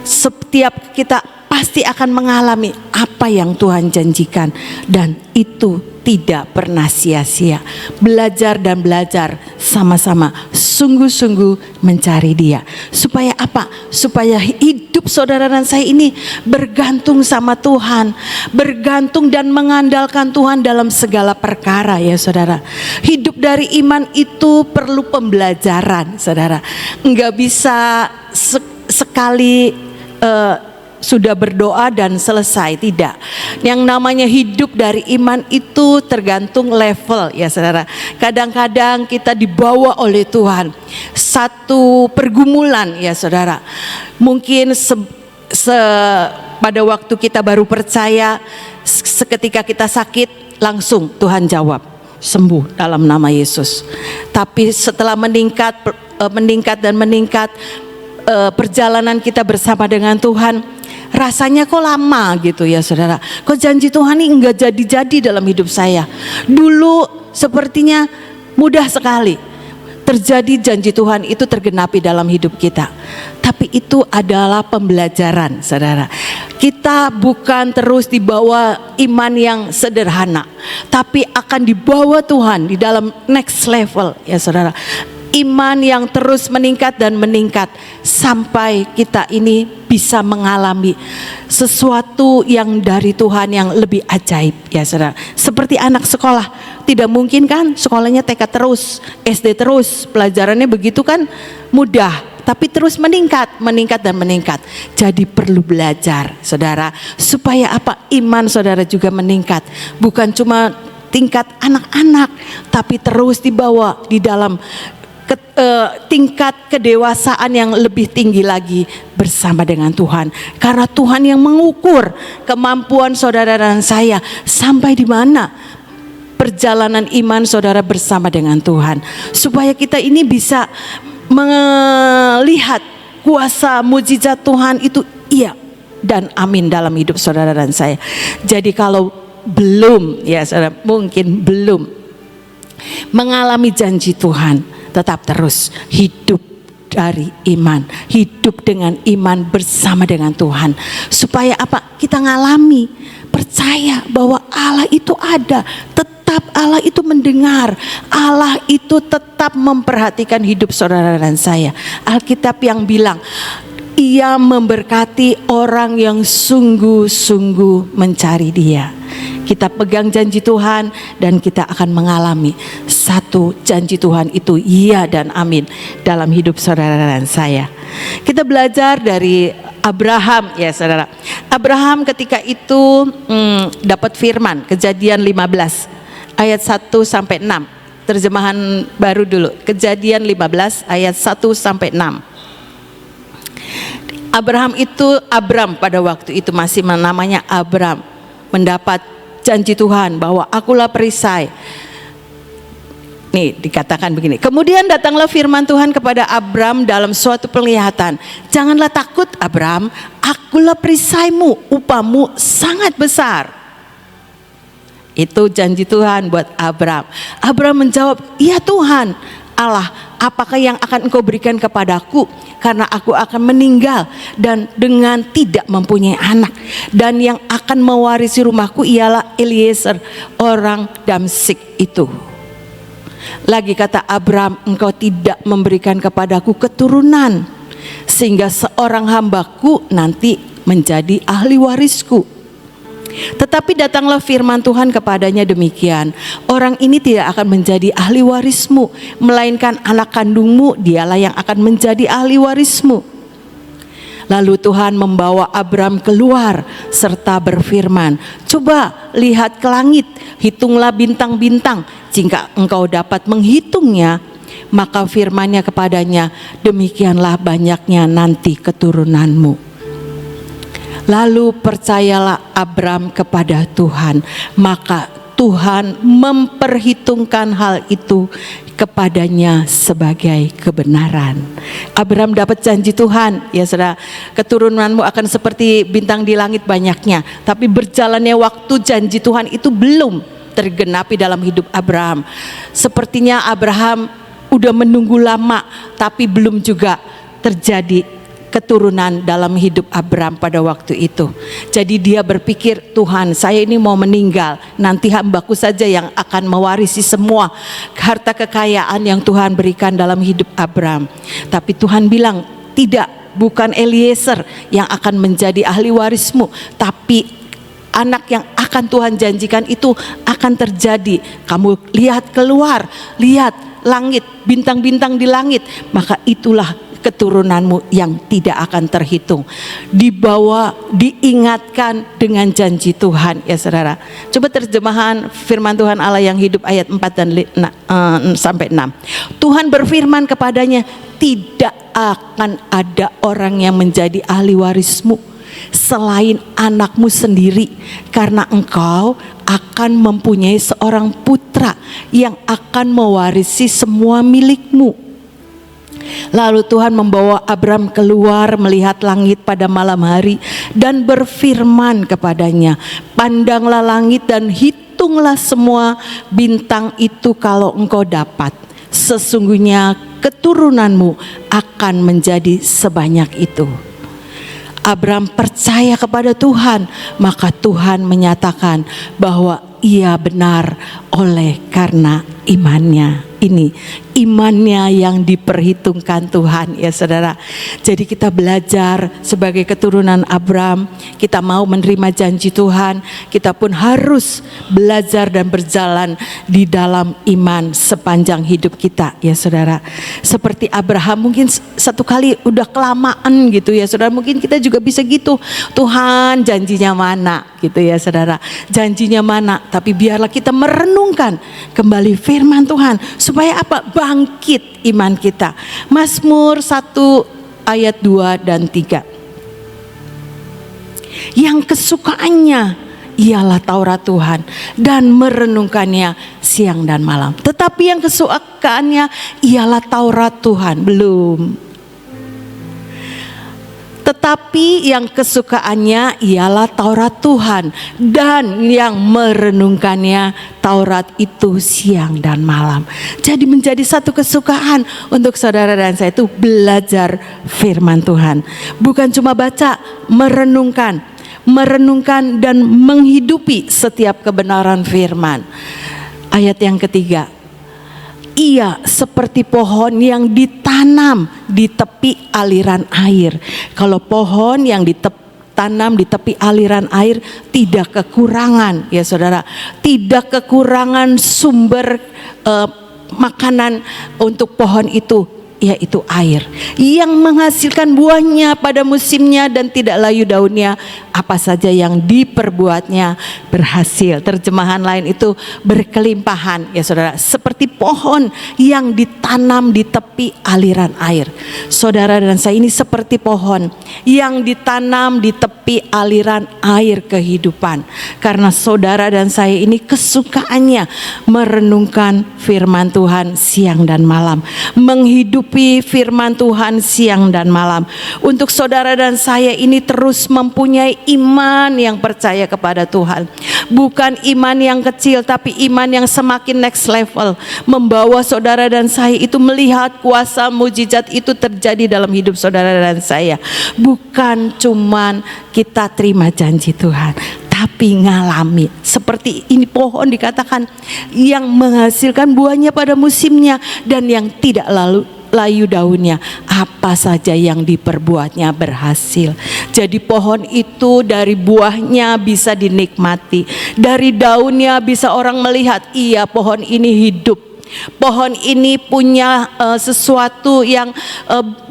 Setiap kita pasti akan mengalami apa yang Tuhan janjikan, dan itu tidak pernah sia-sia. Belajar dan belajar sama-sama sungguh-sungguh mencari Dia. Supaya apa? Supaya hidup saudara dan saya ini bergantung sama Tuhan, bergantung dan mengandalkan Tuhan dalam segala perkara ya saudara. Hidup dari iman itu perlu pembelajaran saudara. Enggak bisa sekali sudah berdoa dan selesai, tidak. Yang namanya hidup dari iman itu tergantung level ya saudara. Kadang-kadang kita dibawa oleh Tuhan satu pergumulan ya saudara. Mungkin pada waktu kita baru percaya, seketika kita sakit, langsung Tuhan jawab, sembuh dalam nama Yesus. Tapi setelah meningkat dan meningkat, perjalanan kita bersama dengan Tuhan, rasanya kok lama gitu ya saudara. Kok janji Tuhan ini enggak jadi-jadi dalam hidup saya. Dulu sepertinya mudah sekali terjadi, janji Tuhan itu tergenapi dalam hidup kita. Tapi itu adalah pembelajaran saudara. Kita bukan terus dibawa iman yang sederhana, tapi akan dibawa Tuhan di dalam next level ya saudara. Iman yang terus meningkat dan meningkat sampai kita ini bisa mengalami sesuatu yang dari Tuhan yang lebih ajaib ya saudara. Seperti anak sekolah, tidak mungkin kan sekolahnya TK terus, SD terus, pelajarannya begitu kan mudah, tapi terus meningkat dan meningkat. Jadi perlu belajar saudara, supaya apa? Iman saudara juga meningkat, bukan cuma tingkat anak-anak, tapi terus dibawa di dalam tingkat kedewasaan yang lebih tinggi lagi bersama dengan Tuhan. Karena Tuhan yang mengukur kemampuan saudara dan saya sampai di mana perjalanan iman saudara bersama dengan Tuhan, supaya kita ini bisa melihat kuasa mujizat Tuhan itu iya dan amin dalam hidup saudara dan saya. Jadi kalau belum ya saudara, mungkin belum mengalami janji Tuhan, tetap terus hidup dari iman, hidup dengan iman bersama dengan Tuhan, supaya apa? Kita ngalami, percaya bahwa Allah itu ada, tetap Allah itu mendengar, Allah itu tetap memperhatikan hidup saudara dan saya. Alkitab yang bilang, Ia memberkati orang yang sungguh-sungguh mencari Dia. Kita pegang janji Tuhan dan kita akan mengalami satu janji Tuhan itu iya dan amin dalam hidup saudara dan saya. Kita belajar dari Abraham ya saudara. Abraham ketika itu dapat firman, Kejadian 15 ayat 1 sampai 6. Terjemahan baru dulu, Kejadian 15 ayat 1 sampai 6. Abram pada waktu itu masih namanya Abram, mendapat janji Tuhan bahwa akulah perisai. Nih dikatakan begini, kemudian datanglah firman Tuhan kepada Abram dalam suatu penglihatan. Janganlah takut Abram, akulah perisaimu, upamu sangat besar. Itu janji Tuhan buat Abram. Abram menjawab, iya Tuhan Allah, apakah yang akan engkau berikan kepadaku? Karena aku akan meninggal dan dengan tidak mempunyai anak, dan yang akan mewarisi rumahku ialah Eliezer orang Damsik itu. Lagi kata Abram, engkau tidak memberikan kepadaku keturunan, sehingga seorang hambaku nanti menjadi ahli warisku. Tetapi datanglah firman Tuhan kepadanya demikian, orang ini tidak akan menjadi ahli warismu, melainkan anak kandungmu, dialah yang akan menjadi ahli warismu. Lalu Tuhan membawa Abram keluar serta berfirman, coba lihat ke langit, hitunglah bintang-bintang, jika engkau dapat menghitungnya. Maka firman-Nya kepadanya, demikianlah banyaknya nanti keturunanmu. Lalu percayalah Abram kepada Tuhan, maka Tuhan memperhitungkan hal itu kepadanya sebagai kebenaran. Abram dapat janji Tuhan, ya saudara, keturunanmu akan seperti bintang di langit banyaknya. Tapi berjalannya waktu, janji Tuhan itu belum tergenapi dalam hidup Abraham. Sepertinya Abraham udah menunggu lama, tapi belum juga terjadi keturunan dalam hidup Abram pada waktu itu. Jadi dia berpikir, Tuhan, saya ini mau meninggal, nanti hambaku saja yang akan mewarisi semua harta kekayaan yang Tuhan berikan dalam hidup Abram. Tapi Tuhan bilang, tidak, bukan Eliezer yang akan menjadi ahli warismu, tapi anak yang akan Tuhan janjikan itu akan terjadi. Kamu lihat keluar, lihat langit, bintang-bintang di langit, maka itulah keturunanmu yang tidak akan terhitung. Dibawa, diingatkan dengan janji Tuhan ya saudara. Coba terjemahan firman Tuhan Allah yang hidup ayat 4 dan sampai 6. Tuhan berfirman kepadanya, tidak akan ada orang yang menjadi ahli warismu selain anakmu sendiri, karena engkau akan mempunyai seorang putra yang akan mewarisi semua milikmu. Lalu Tuhan membawa Abram keluar melihat langit pada malam hari dan berfirman kepadanya, pandanglah langit dan hitunglah semua bintang itu kalau engkau dapat. Sesungguhnya keturunanmu akan menjadi sebanyak itu. Abram percaya kepada Tuhan, maka Tuhan menyatakan bahwa ia benar oleh karena imannya. Ini imannya yang diperhitungkan Tuhan, ya saudara. Jadi kita belajar sebagai keturunan Abram, kita mau menerima janji Tuhan, kita pun harus belajar dan berjalan di dalam iman sepanjang hidup kita, ya saudara. Seperti Abraham, mungkin satu kali udah kelamaan gitu ya saudara, mungkin kita juga bisa gitu. Tuhan, janjinya mana gitu ya saudara, janjinya mana. Tapi biarlah kita merenungkan kembali firman Tuhan, supaya apa? Bangkit iman kita. Mazmur 1 ayat 2 dan 3. Yang kesukaannya ialah Taurat Tuhan dan merenungkannya siang dan malam. Tetapi yang kesukaannya ialah Taurat Tuhan. Belum. Tetapi yang kesukaannya ialah Taurat Tuhan dan yang merenungkannya Taurat itu siang dan malam. Jadi menjadi satu kesukaan untuk saudara dan saya itu belajar firman Tuhan. Bukan cuma baca, merenungkan dan menghidupi setiap kebenaran firman. Ayat yang ketiga, ia seperti pohon yang ditanam di tepi aliran air. Kalau pohon yang ditanam di tepi aliran air tidak kekurangan, ya saudara, tidak kekurangan sumber makanan untuk pohon itu, yaitu air yang menghasilkan buahnya pada musimnya dan tidak layu daunnya. Apa saja yang diperbuatnya berhasil. Terjemahan lain itu berkelimpahan, ya saudara. Seperti pohon yang ditanam di tepi aliran air. Saudara dan saya ini seperti pohon yang ditanam di tepi aliran air kehidupan. Karena saudara dan saya ini kesukaannya merenungkan firman Tuhan siang dan malam, menghidupi firman Tuhan siang dan malam. Untuk saudara dan saya ini terus mempunyai iman yang percaya kepada Tuhan. Bukan iman yang kecil, tapi iman yang semakin next level, membawa saudara dan saya itu melihat kuasa mujizat itu terjadi dalam hidup saudara dan saya. Bukan cuman kita terima janji Tuhan, tapi ngalami. Seperti ini pohon dikatakan yang menghasilkan buahnya pada musimnya dan yang tidak layu daunnya. Apa saja yang diperbuatnya berhasil. Jadi pohon itu dari buahnya bisa dinikmati, dari daunnya bisa orang melihat, iya pohon ini hidup, pohon ini punya sesuatu yang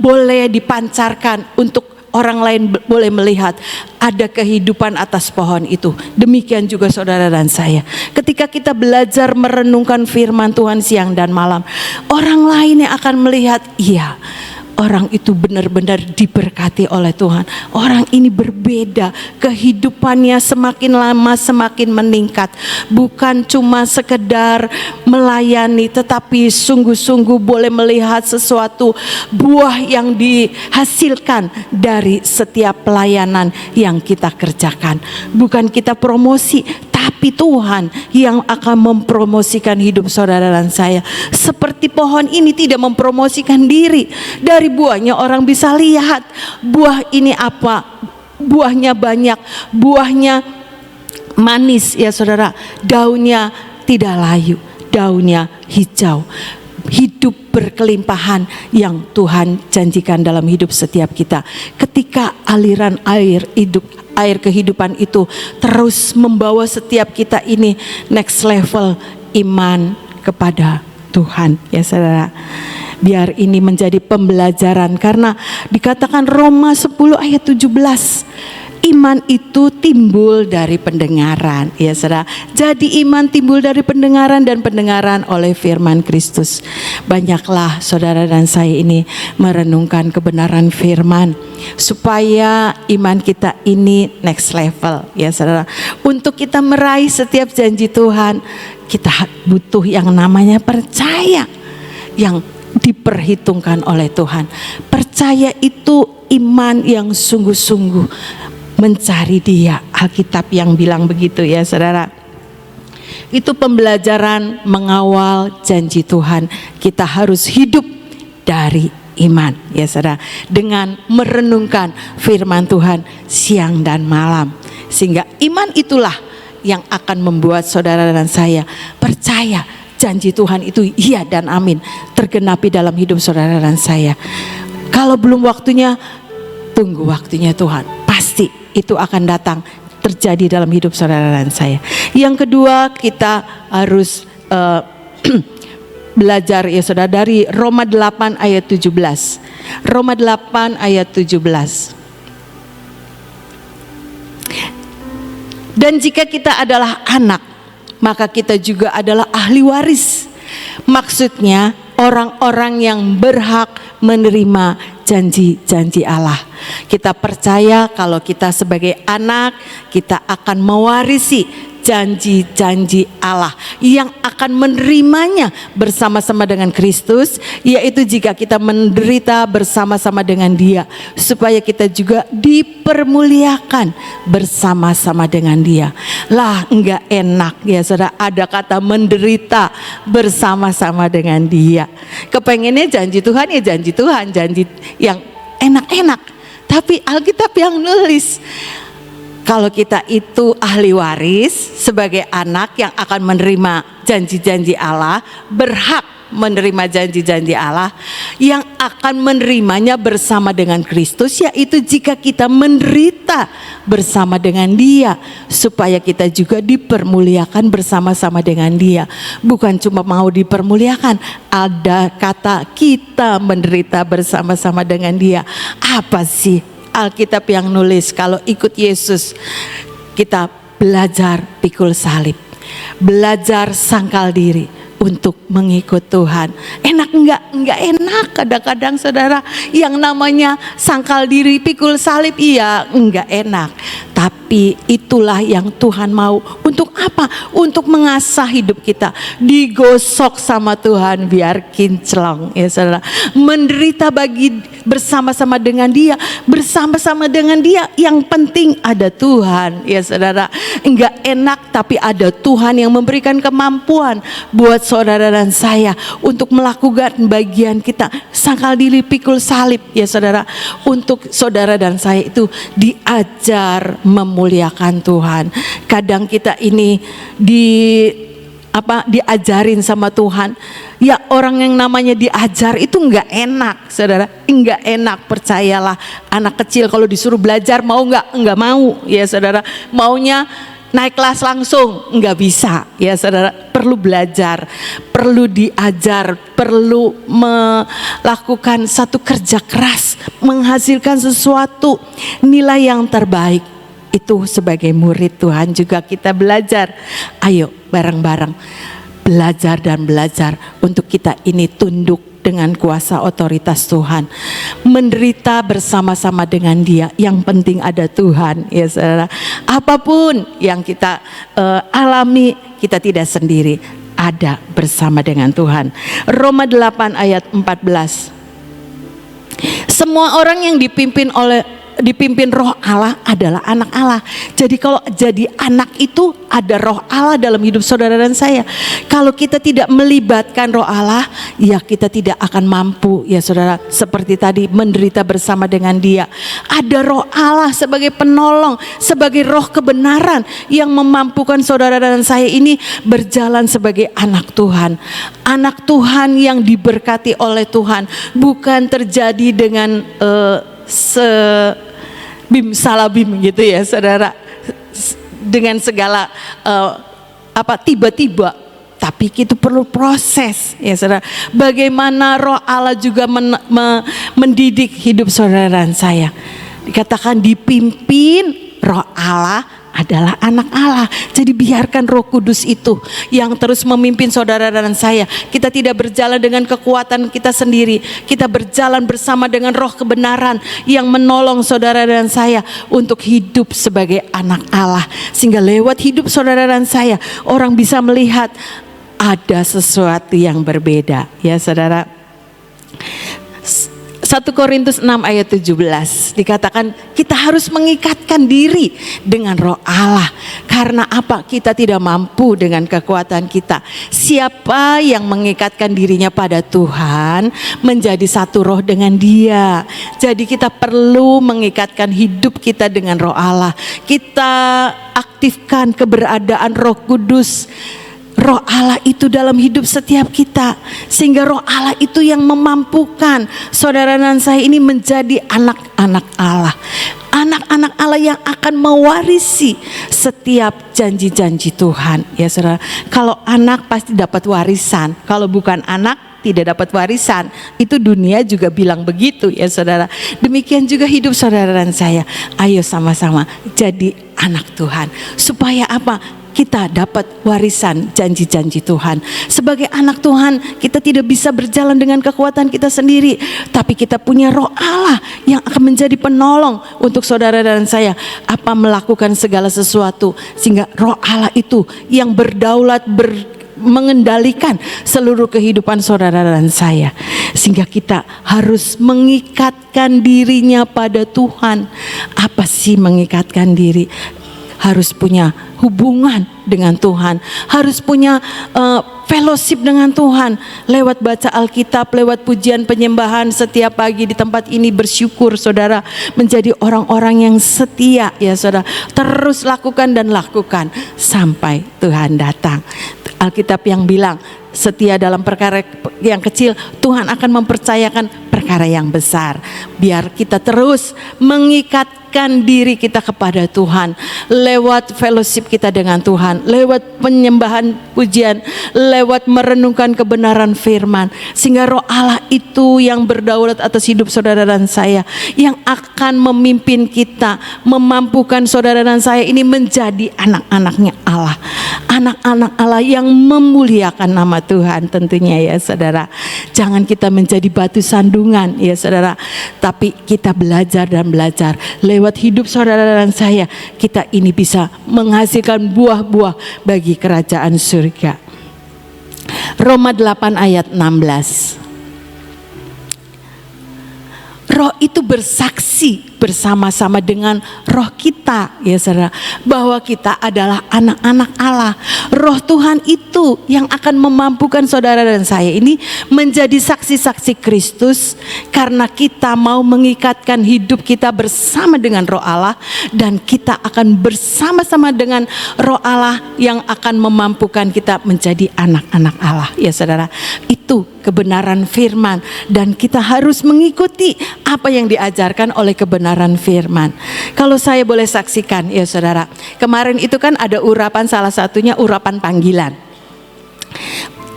boleh dipancarkan untuk orang lain boleh melihat ada kehidupan atas pohon itu. Demikian juga saudara dan saya. Ketika kita belajar merenungkan firman Tuhan siang dan malam, orang lain yang akan melihat, iya, orang itu benar-benar diberkati oleh Tuhan. Orang ini berbeda, kehidupannya semakin lama semakin meningkat. Bukan cuma sekedar melayani, tetapi sungguh-sungguh boleh melihat sesuatu buah yang dihasilkan dari setiap pelayanan yang kita kerjakan. Bukan kita promosi, tapi Tuhan yang akan mempromosikan hidup saudara dan saya. Seperti pohon ini tidak mempromosikan diri. Dari buahnya orang bisa lihat buah ini apa. Buahnya banyak, buahnya manis ya saudara. Daunnya tidak layu, daunnya hijau. Hidup berkelimpahan yang Tuhan janjikan dalam hidup setiap kita. Ketika aliran air hidup, air kehidupan itu terus membawa setiap kita ini next level iman kepada Tuhan, ya saudara. Biar ini menjadi pembelajaran, karena dikatakan Roma 10 ayat 17, Iman itu timbul dari pendengaran, ya saudara. Jadi iman timbul dari pendengaran, dan pendengaran oleh firman Kristus. Banyaklah saudara dan saya ini merenungkan kebenaran firman, supaya iman kita ini next level, ya saudara. Untuk kita meraih setiap janji Tuhan, kita butuh yang namanya percaya, yang diperhitungkan oleh Tuhan. Percaya itu iman yang sungguh-sungguh mencari Dia. Alkitab yang bilang begitu, ya saudara. Itu pembelajaran mengawal janji Tuhan. Kita harus hidup dari iman, ya saudara, dengan merenungkan firman Tuhan siang dan malam. Sehingga iman itulah yang akan membuat saudara dan saya percaya janji Tuhan itu iya dan amin, tergenapi dalam hidup saudara dan saya. Kalau belum waktunya, tunggu waktunya Tuhan, pasti itu akan datang, terjadi dalam hidup saudara dan saya. Yang kedua, kita harus belajar, ya saudara, dari Roma 8 ayat 17. Roma 8 ayat 17. Dan jika kita adalah anak, maka kita juga adalah ahli waris. Maksudnya orang-orang yang berhak menerima janji-janji Allah. Kita percaya kalau kita sebagai anak, kita akan mewarisi janji-janji Allah yang akan menerimanya bersama-sama dengan Kristus, yaitu jika kita menderita bersama-sama dengan Dia, supaya kita juga dipermuliakan bersama-sama dengan Dia. Lah, enggak enak ya saudara, ada kata menderita bersama-sama dengan Dia. Kepengennya janji Tuhan, ya janji Tuhan, janji yang enak-enak. Tapi Alkitab yang nulis, kalau kita itu ahli waris sebagai anak yang akan menerima janji-janji Allah, berhak menerima janji-janji Allah, yang akan menerimanya bersama dengan Kristus, yaitu jika kita menderita bersama dengan Dia, supaya kita juga dipermuliakan bersama-sama dengan Dia. Bukan cuma mau dipermuliakan, ada kata kita menderita bersama-sama dengan Dia. Apa sih Alkitab yang nulis? Kalau ikut Yesus, kita belajar pikul salib, belajar sangkal diri untuk mengikut Tuhan. Enak enggak? Enggak enak kadang-kadang saudara. Yang namanya sangkal diri, pikul salib, iya enggak enak. Tapi itulah yang Tuhan mau. Untuk apa? Untuk mengasah hidup kita. Digosok sama Tuhan biar kinclong, ya saudara. Menderita bagi bersama-sama dengan Dia, bersama-sama dengan Dia. Yang penting ada Tuhan, ya saudara. Enggak enak, tapi ada Tuhan yang memberikan kemampuan buat saudara dan saya untuk melakukan bagian kita. Sangkal diri, pikul salib, ya saudara. Untuk saudara dan saya itu diajar memuliakan Tuhan. Kadang kita ini diajarin sama Tuhan. Ya, orang yang namanya diajar itu enggak enak, saudara. Enggak enak, percayalah. Anak kecil kalau disuruh belajar mau enggak mau, ya saudara. Maunya naik kelas langsung, enggak bisa, ya saudara. Perlu belajar, perlu diajar, perlu melakukan satu kerja keras, menghasilkan sesuatu nilai yang terbaik. Itu sebagai murid Tuhan juga kita belajar. Ayo bareng-bareng belajar dan belajar untuk kita ini tunduk dengan kuasa otoritas Tuhan, menderita bersama-sama dengan Dia. Yang penting ada Tuhan, ya saudara. Apapun yang kita alami, kita tidak sendiri, ada bersama dengan Tuhan. Roma 8 ayat 14. Semua orang yang dipimpin Roh Allah adalah anak Allah. Jadi kalau jadi anak itu ada Roh Allah dalam hidup saudara dan saya. Kalau kita tidak melibatkan Roh Allah, ya kita tidak akan mampu, ya saudara. Seperti tadi menderita bersama dengan Dia. Ada Roh Allah sebagai penolong, sebagai roh kebenaran yang memampukan saudara dan saya ini berjalan sebagai anak Tuhan. Anak Tuhan yang diberkati oleh Tuhan, bukan terjadi dengan bim salabim gitu ya saudara, dengan segala tiba-tiba. Tapi itu perlu proses, ya saudara. Bagaimana Roh Allah juga mendidik hidup saudara dan saya. Dikatakan dipimpin roh Allah adalah anak Allah. Jadi biarkan Roh Kudus itu yang terus memimpin saudara dan saya. Kita tidak berjalan dengan kekuatan kita sendiri. Kita berjalan bersama dengan roh kebenaran yang menolong saudara dan saya untuk hidup sebagai anak Allah. Sehingga lewat hidup saudara dan saya, orang bisa melihat ada sesuatu yang berbeda. Ya saudara. 1 Korintus 6 ayat 17 dikatakan kita harus mengikatkan diri dengan roh Allah. Karena apa? Kita tidak mampu dengan kekuatan kita. Siapa yang mengikatkan dirinya pada Tuhan menjadi satu roh dengan Dia. Jadi kita perlu mengikatkan hidup kita dengan roh Allah. Kita aktifkan keberadaan Roh Kudus, Roh Allah itu dalam hidup setiap kita, sehingga Roh Allah itu yang memampukan saudara dan saya ini menjadi anak-anak Allah. Anak-anak Allah yang akan mewarisi setiap janji-janji Tuhan. Ya saudara, kalau anak pasti dapat warisan, kalau bukan anak tidak dapat warisan. Itu dunia juga bilang begitu ya saudara. Demikian juga hidup saudara dan saya. Ayo sama-sama jadi anak Tuhan. Supaya apa? Kita dapat warisan janji-janji Tuhan. Sebagai anak Tuhan, kita tidak bisa berjalan dengan kekuatan kita sendiri, tapi kita punya Roh Allah yang akan menjadi penolong untuk saudara dan saya apa melakukan segala sesuatu, sehingga Roh Allah itu yang berdaulat mengendalikan seluruh kehidupan saudara dan saya. Sehingga kita harus mengikatkan dirinya pada Tuhan. Apa sih mengikatkan diri? Harus punya hubungan dengan Tuhan, harus punya fellowship dengan Tuhan, lewat baca Alkitab, lewat pujian penyembahan setiap pagi di tempat ini. Bersyukur saudara menjadi orang-orang yang setia ya saudara. Terus lakukan dan lakukan sampai Tuhan datang. Alkitab yang bilang setia dalam perkara yang kecil, Tuhan akan mempercayakan perkara yang besar. Biar kita terus mengikatkan diri kita kepada Tuhan lewat fellowship kita dengan Tuhan, lewat penyembahan pujian, lewat merenungkan kebenaran firman, sehingga Roh Allah itu yang berdaulat atas hidup saudara dan saya, yang akan memimpin kita, memampukan saudara dan saya ini menjadi anak-anaknya Allah, anak-anak Allah yang memuliakan nama Tuhan tentunya ya saudara. Jangan kita menjadi batu sandungan ya saudara, tapi kita belajar dan belajar lewat hidup saudara dan saya, kita ini bisa menghasilkan buah-buah bagi kerajaan surga. Roma 8 ayat 16. Roh itu bersaksi bersama-sama dengan roh kita ya saudara, bahwa kita adalah anak-anak Allah. Roh Tuhan itu yang akan memampukan saudara dan saya ini menjadi saksi-saksi Kristus, karena kita mau mengikatkan hidup kita bersama dengan roh Allah, dan kita akan bersama-sama dengan roh Allah yang akan memampukan kita menjadi anak-anak Allah ya saudara. Itu kebenaran firman, dan kita harus mengikuti apa yang diajarkan oleh kebenaran firman. Kalau saya boleh saksikan ya saudara, kemarin itu kan ada urapan, salah satunya urapan panggilan.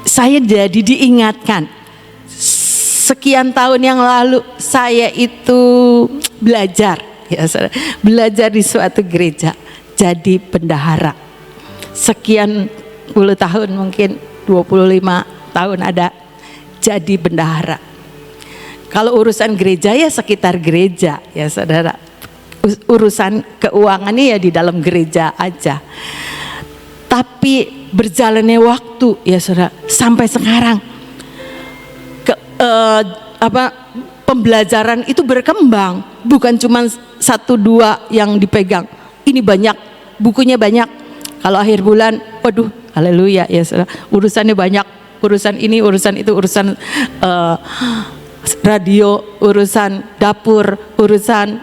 Saya jadi diingatkan, sekian tahun yang lalu saya itu belajar ya saudara, belajar di suatu gereja jadi bendahara. Sekian puluh tahun, mungkin 25 tahun ada jadi bendahara. Kalau urusan gereja ya sekitar gereja ya saudara. Urusan keuangannya ya di dalam gereja aja. Tapi berjalannya waktu ya saudara, sampai sekarang pembelajaran itu berkembang. Bukan cuma 1-2 yang dipegang. Ini banyak, bukunya banyak. Kalau akhir bulan, waduh, haleluya ya saudara, urusannya banyak. Urusan ini, urusan itu, urusan radio, urusan dapur, urusan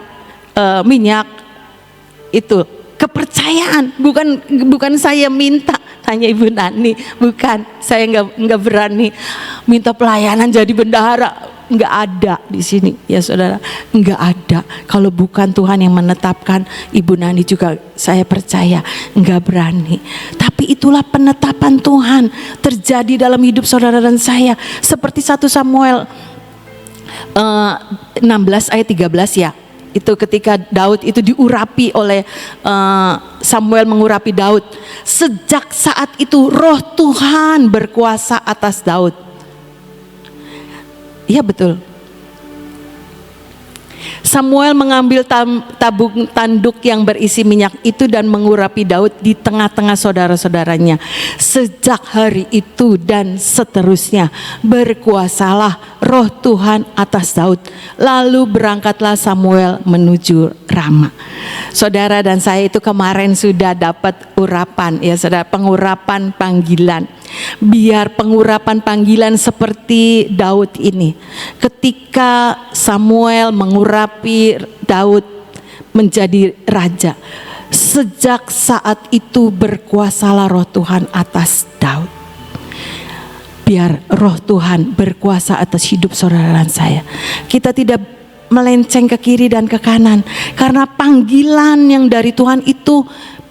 minyak. Itu kepercayaan, bukan saya minta. Tanya Ibu Nani, bukan, saya nggak berani minta pelayanan jadi bendahara, nggak ada di sini ya saudara, nggak ada. Kalau bukan Tuhan yang menetapkan, Ibu Nani juga saya percaya nggak berani. Tapi itulah penetapan Tuhan terjadi dalam hidup saudara dan saya, seperti 1 Samuel 16 ayat 13 ya. itu ketika Daud itu diurapi oleh Samuel mengurapi Daud. Sejak saat itu roh Tuhan berkuasa atas Daud. Iya betul. Samuel mengambil tabung tanduk yang berisi minyak itu dan mengurapi Daud di tengah-tengah saudara-saudaranya. Sejak hari itu dan seterusnya berkuasalah roh Tuhan atas Daud. Lalu berangkatlah Samuel menuju Rama. Saudara dan saya itu kemarin sudah dapat urapan, ya saudara, pengurapan panggilan. Biar pengurapan panggilan seperti Daud ini. Ketika Samuel mengurapi Daud menjadi raja, sejak saat itu berkuasalah roh Tuhan atas Daud. Biar roh Tuhan berkuasa atas hidup saudara dan saya. Kita tidak melenceng ke kiri dan ke kanan, karena panggilan yang dari Tuhan itu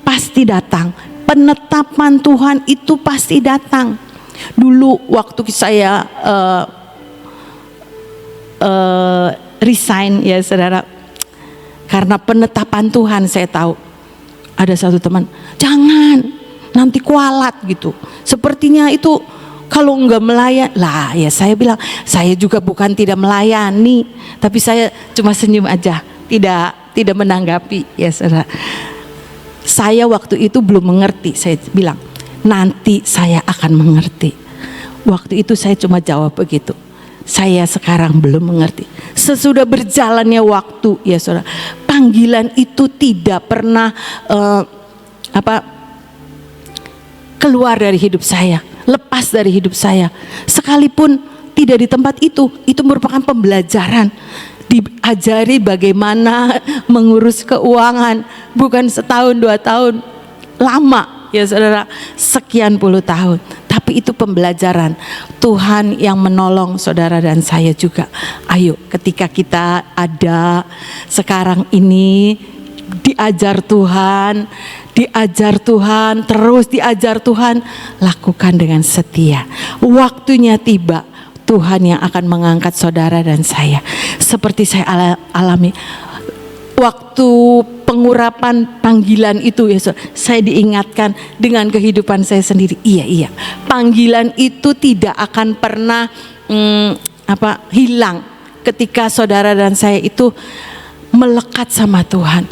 pasti datang. Penetapan Tuhan itu pasti datang. Dulu waktu saya resign, ya saudara, karena penetapan Tuhan, saya tahu ada satu teman, jangan nanti kualat gitu. Sepertinya itu kalau enggak melayani lah, ya saya bilang saya juga bukan tidak melayani, tapi saya cuma senyum aja, tidak menanggapi, ya saudara. Saya waktu itu belum mengerti, saya bilang nanti saya akan mengerti. Waktu itu saya cuma jawab begitu. Saya sekarang belum mengerti. Sesudah berjalannya waktu, ya saudara, panggilan itu tidak pernah keluar dari hidup saya, lepas dari hidup saya. Sekalipun tidak di tempat itu merupakan pembelajaran. Diajari bagaimana mengurus keuangan, bukan setahun 2 tahun, lama ya saudara, sekian puluh tahun. Tapi itu pembelajaran Tuhan yang menolong saudara dan saya juga. Ayo, ketika kita ada sekarang ini, diajar Tuhan, terus diajar Tuhan, lakukan dengan setia. Waktunya tiba, Tuhan yang akan mengangkat saudara dan saya. Seperti saya alami waktu pengurapan panggilan itu, ya saya diingatkan dengan kehidupan saya sendiri. Iya, panggilan itu tidak akan pernah hilang ketika saudara dan saya itu melekat sama Tuhan,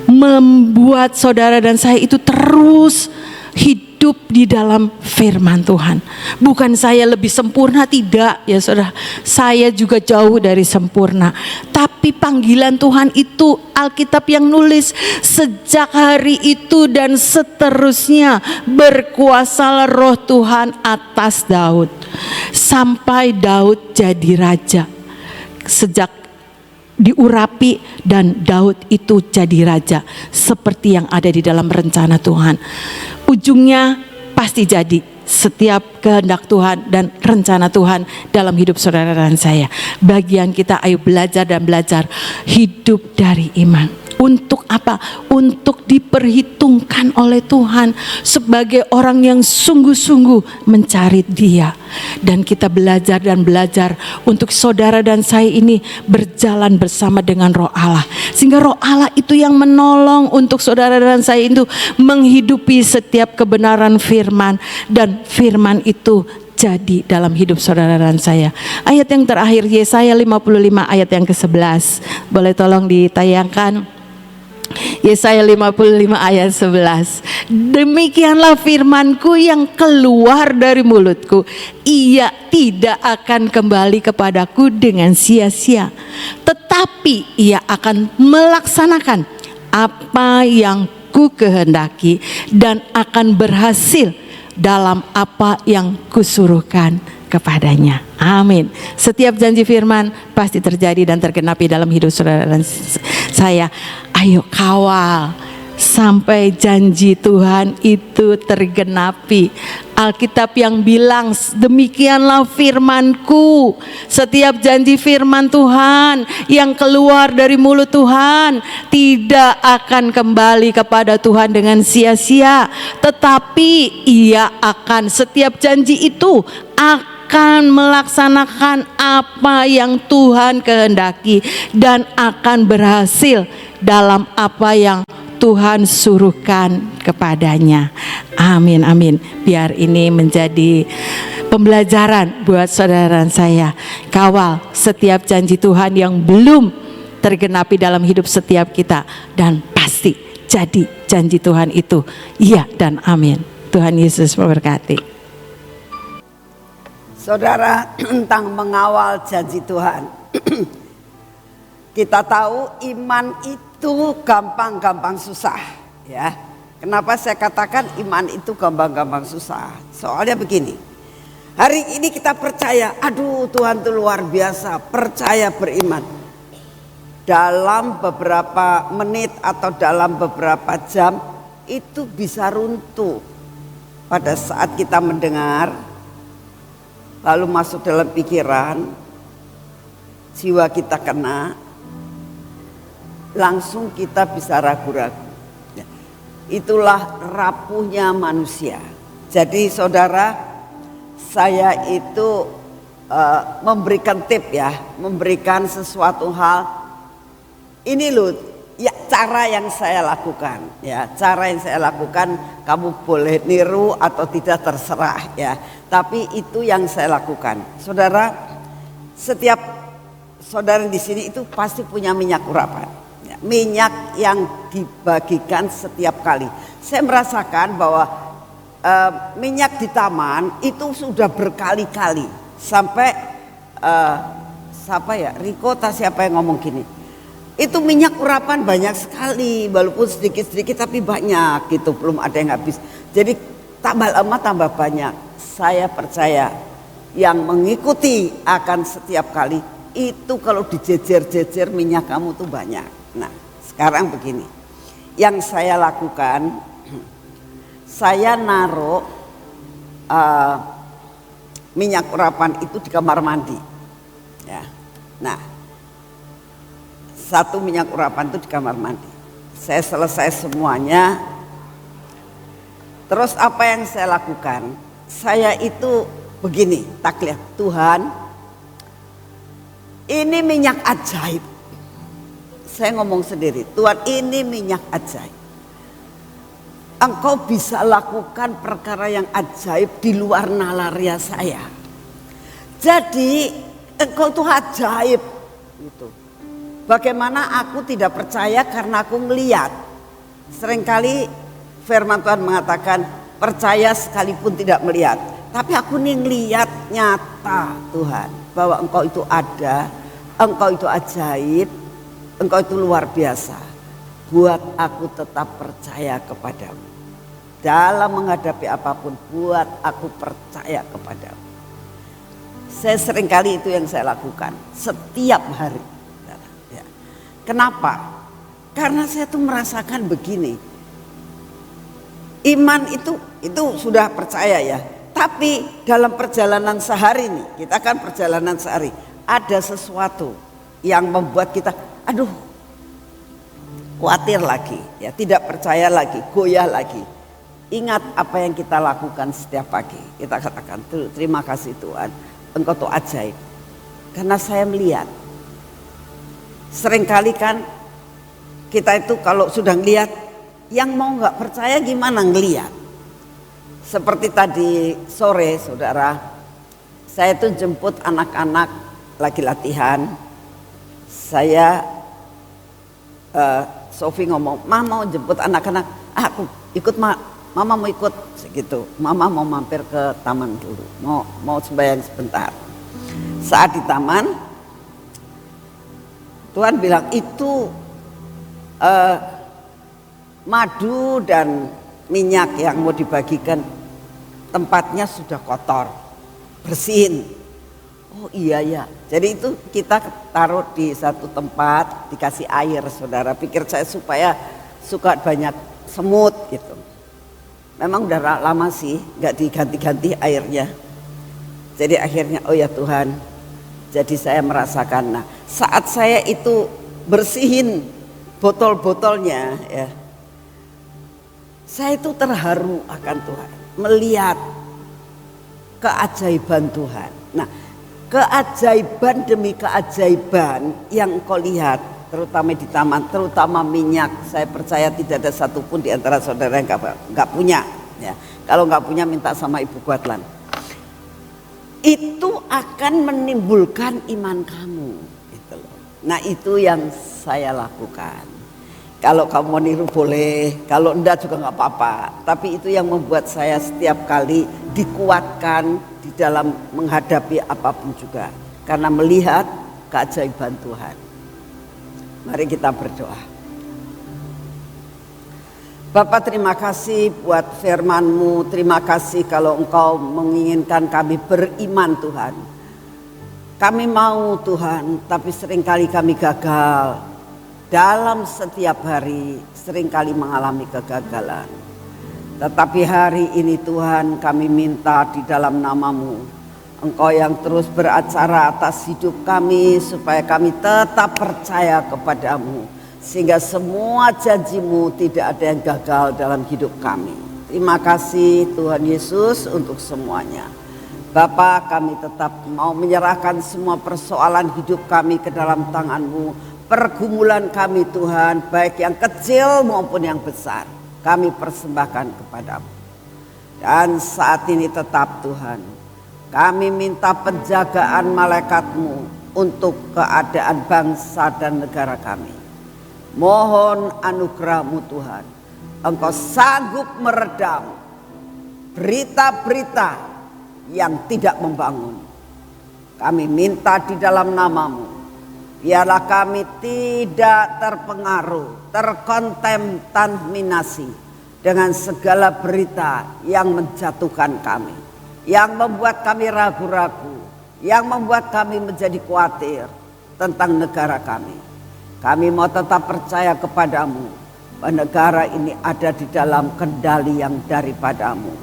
membuat saudara dan saya itu terus hidup di dalam firman Tuhan. Bukan saya lebih sempurna, tidak ya saudara, saya juga jauh dari sempurna. Tapi panggilan Tuhan itu Alkitab yang nulis, sejak hari itu dan seterusnya berkuasalah roh Tuhan atas Daud, sampai Daud jadi raja. Sejak diurapi dan Daud itu jadi raja, seperti yang ada di dalam rencana Tuhan. Ujungnya pasti jadi setiap kehendak Tuhan dan rencana Tuhan dalam hidup saudara dan saya. Bagian kita, ayo belajar dan belajar hidup dari iman. Untuk apa? Untuk diperhitungkan oleh Tuhan sebagai orang yang sungguh-sungguh mencari Dia. Dan kita belajar dan belajar untuk saudara dan saya ini berjalan bersama dengan Roh Allah. Sehingga Roh Allah itu yang menolong untuk saudara dan saya itu menghidupi setiap kebenaran firman. Dan firman itu jadi dalam hidup saudara dan saya. Ayat yang terakhir, Yesaya 55 ayat yang ke-11. Boleh tolong ditayangkan? Yesaya 55 ayat 11. Demikianlah firmanku yang keluar dari mulutku, ia tidak akan kembali kepadaku dengan sia-sia, tetapi ia akan melaksanakan apa yang ku kehendaki dan akan berhasil dalam apa yang kusuruhkan kepadanya. Amin. Setiap janji firman pasti terjadi dan tergenapi dalam hidup saudara dan saya. Ayo kawal sampai janji Tuhan itu tergenapi. Alkitab yang bilang demikianlah firmanku. Setiap janji firman Tuhan yang keluar dari mulut Tuhan tidak akan kembali kepada Tuhan dengan sia-sia, tetapi ia akan, setiap janji itu akan akan melaksanakan apa yang Tuhan kehendaki dan akan berhasil dalam apa yang Tuhan suruhkan kepadanya. Amin, amin. Biar ini menjadi pembelajaran buat saudara saya. Kawal setiap janji Tuhan yang belum tergenapi dalam hidup setiap kita, dan pasti jadi janji Tuhan itu iya dan amin. Tuhan Yesus memberkati. Saudara, tentang mengawal janji Tuhan. Kita tahu iman itu gampang-gampang susah, ya. Kenapa saya katakan iman itu gampang-gampang susah? Soalnya begini. Hari ini kita percaya, aduh Tuhan itu luar biasa, percaya beriman. Dalam beberapa menit atau dalam beberapa jam itu bisa runtuh. Pada saat kita mendengar, lalu masuk dalam pikiran, jiwa kita kena, langsung kita bisa ragu-ragu. Itulah rapuhnya manusia. Jadi saudara, saya itu memberikan tip ya, memberikan sesuatu hal. Ini loh ya, cara yang saya lakukan ya, cara yang saya lakukan. Kamu boleh niru atau tidak terserah ya, tapi itu yang saya lakukan. Saudara, setiap saudara di sini itu pasti punya minyak urapan ya, minyak yang dibagikan setiap kali. Saya merasakan bahwa minyak di taman itu sudah berkali-kali sampai siapa ya, Riko siapa yang ngomong gini, itu minyak urapan banyak sekali, walaupun sedikit-sedikit tapi banyak gitu, belum ada yang habis. Jadi tambah lama tambah banyak. Saya percaya yang mengikuti akan setiap kali itu kalau dijejer-jejer minyak kamu tuh banyak. Nah sekarang begini, yang saya lakukan, saya naruh minyak urapan itu di kamar mandi ya. Nah, satu minyak urapan itu di kamar mandi. Saya selesai semuanya. Terus apa yang saya lakukan? Saya itu begini, taklih, Tuhan, ini minyak ajaib. Saya ngomong sendiri, Tuhan ini minyak ajaib. Engkau bisa lakukan perkara yang ajaib di luar nalaria saya. Jadi engkau tuh ajaib gitu. Bagaimana aku tidak percaya karena aku melihat. Seringkali firman Tuhan mengatakan percaya sekalipun tidak melihat. Tapi aku nih ngelihat nyata Tuhan bahwa engkau itu ada, engkau itu ajaib, engkau itu luar biasa. Buat aku tetap percaya kepadamu. Dalam menghadapi apapun, buat aku percaya kepadamu. Saya seringkali itu yang saya lakukan setiap hari. Kenapa? Karena saya tuh merasakan begini. Iman itu sudah percaya ya. Tapi dalam perjalanan sehari nih, kita kan perjalanan sehari, ada sesuatu yang membuat kita, aduh, khawatir lagi, ya, tidak percaya lagi, goyah lagi. Ingat apa yang kita lakukan setiap pagi. Kita katakan, terima kasih Tuhan, engkau tuh ajaib. Karena saya melihat, seringkali kan kita itu kalau sudah ngelihat, yang mau nggak percaya gimana ngelihat. Seperti tadi sore saudara, saya tuh jemput anak-anak lagi latihan. Saya Sofi ngomong, "Ma mau jemput anak-anak." Aku ikut, Mama mau ikut segitu. Mama mau mampir ke taman dulu, mau sembahyang sebentar. Saat di taman, Tuhan bilang itu madu dan minyak yang mau dibagikan tempatnya sudah kotor, bersihin. Oh iya ya, jadi itu kita taruh di satu tempat, dikasih air saudara. Pikir saya supaya suka banyak semut gitu. Memang udah lama sih gak diganti-ganti airnya. Jadi akhirnya oh ya Tuhan, jadi saya merasakan. Nah saat saya itu bersihin botol-botolnya ya, saya itu terharu akan Tuhan. Melihat keajaiban Tuhan. Nah, keajaiban demi keajaiban yang Engkau lihat, terutama di taman, terutama minyak. Saya percaya tidak ada satupun di antara saudara yang nggak punya. Ya, kalau nggak punya minta sama Ibu Kuatlan. Itu akan menimbulkan iman kamu. Gitu loh. Nah itu yang saya lakukan. Kalau kamu mau niru boleh, kalau enggak juga nggak apa-apa. Tapi itu yang membuat saya setiap kali dikuatkan di dalam menghadapi apapun juga. Karena melihat keajaiban Tuhan. Mari kita berdoa. Bapak, terima kasih buat firman-Mu. Terima kasih kalau Engkau menginginkan kami beriman Tuhan. Kami mau Tuhan, tapi seringkali kami gagal. Dalam setiap hari seringkali mengalami kegagalan. Tetapi hari ini Tuhan, kami minta di dalam nama-Mu, Engkau yang terus beracara atas hidup kami supaya kami tetap percaya kepadamu. Sehingga semua janji-Mu tidak ada yang gagal dalam hidup kami. Terima kasih Tuhan Yesus untuk semuanya. Bapa, kami tetap mau menyerahkan semua persoalan hidup kami ke dalam tangan-Mu. Pergumulan kami Tuhan, baik yang kecil maupun yang besar, kami persembahkan kepadamu. Dan saat ini tetap Tuhan, kami minta penjagaan malaikat-Mu untuk keadaan bangsa dan negara kami. Mohon anugerah-Mu Tuhan, Engkau sanggup meredam berita-berita yang tidak membangun. Kami minta di dalam nama-Mu, biarlah kami tidak terpengaruh, terkontaminasi dengan segala berita yang menjatuhkan kami, yang membuat kami ragu-ragu, yang membuat kami menjadi khawatir tentang negara kami. Kami mau tetap percaya kepadamu bahwa negara ini ada di dalam kendali yang daripadamu.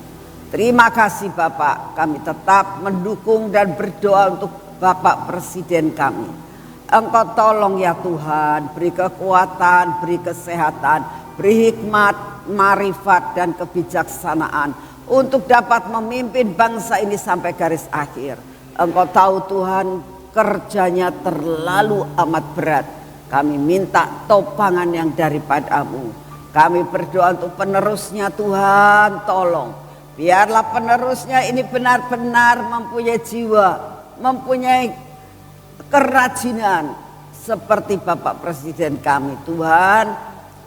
Terima kasih Bapak, kami tetap mendukung dan berdoa untuk Bapak Presiden kami. Engkau tolong ya Tuhan, beri kekuatan, beri kesehatan, beri hikmat, marifat dan kebijaksanaan untuk dapat memimpin bangsa ini sampai garis akhir. Engkau tahu Tuhan, kerjanya terlalu amat berat. Kami minta topangan yang daripadamu. Kami berdoa untuk penerusnya Tuhan, tolong. Biarlah penerusnya ini benar-benar mempunyai jiwa, mempunyai kerajinan seperti Bapak Presiden kami. Tuhan,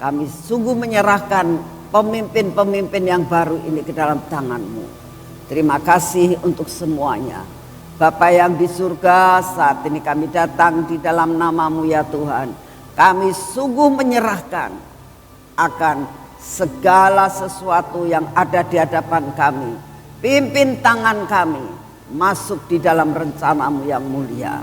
kami sungguh menyerahkan pemimpin-pemimpin yang baru ini ke dalam tangan-Mu. Terima kasih untuk semuanya. Bapa yang di surga, saat ini kami datang di dalam nama-Mu ya Tuhan. Kami sungguh menyerahkan akan segala sesuatu yang ada di hadapan kami. Pimpin tangan kami masuk di dalam rencana-Mu yang mulia.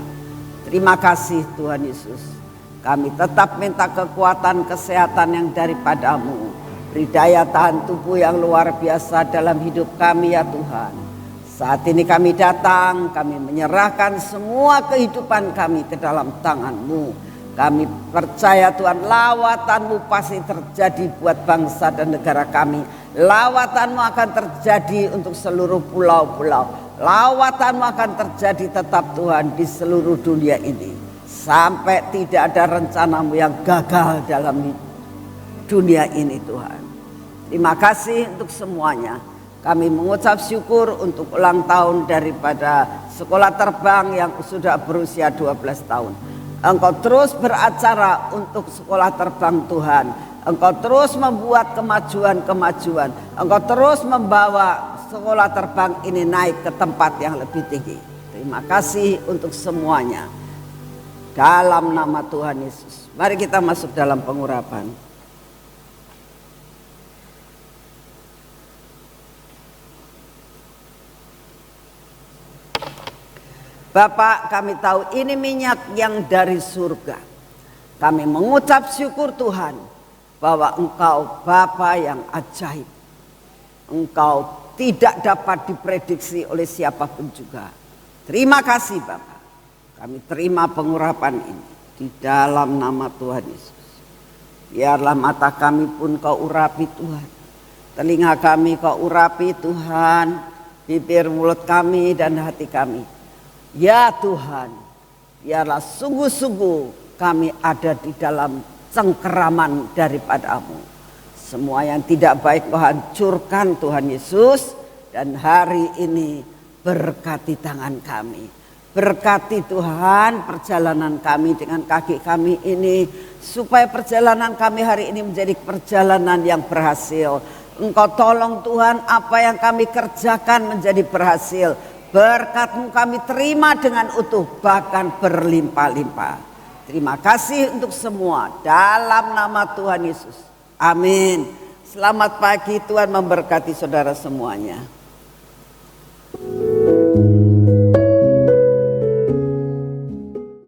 Terima kasih Tuhan Yesus. Kami tetap minta kekuatan kesehatan yang daripadamu. Beri daya tahan tubuh yang luar biasa dalam hidup kami ya Tuhan. Saat ini kami datang, kami menyerahkan semua kehidupan kami ke dalam tangan-Mu. Kami percaya Tuhan, lawatan-Mu pasti terjadi buat bangsa dan negara kami. Lawatan-Mu akan terjadi untuk seluruh pulau-pulau. Lawatan-Mu akan terjadi tetap Tuhan di seluruh dunia ini. Sampai tidak ada rencana-Mu yang gagal dalam dunia ini Tuhan. Terima kasih untuk semuanya. Kami mengucap syukur untuk ulang tahun daripada sekolah terbang yang sudah berusia 12 tahun. Engkau terus beracara untuk sekolah terbang Tuhan. Engkau terus membuat kemajuan-kemajuan. Engkau terus membawa sekolah terbang ini naik ke tempat yang lebih tinggi. Terima kasih untuk semuanya. Dalam nama Tuhan Yesus. Mari kita masuk dalam pengurapan. Bapak, kami tahu ini minyak yang dari surga. Kami mengucap syukur Tuhan bahwa Engkau Bapa yang ajaib. Engkau tidak dapat diprediksi oleh siapapun juga. Terima kasih Bapak. Kami terima pengurapan ini di dalam nama Tuhan Yesus. Biarlah mata kami pun Kau urapi Tuhan. Telinga kami Kau urapi Tuhan. bibir, mulut kami dan hati kami. Ya Tuhan, biarlah sungguh-sungguh kami ada di dalam cengkeraman daripada-Mu. Semua yang tidak baik Kau hancurkan Tuhan Yesus. Dan hari ini berkati tangan kami. Berkati Tuhan perjalanan kami dengan kaki kami ini. Supaya perjalanan kami hari ini menjadi perjalanan yang berhasil. Engkau tolong Tuhan apa yang kami kerjakan menjadi berhasil. Berkat-Mu kami terima dengan utuh bahkan berlimpah-limpah. Terima kasih untuk semua dalam nama Tuhan Yesus. Amin. Selamat pagi, Tuhan memberkati saudara semuanya.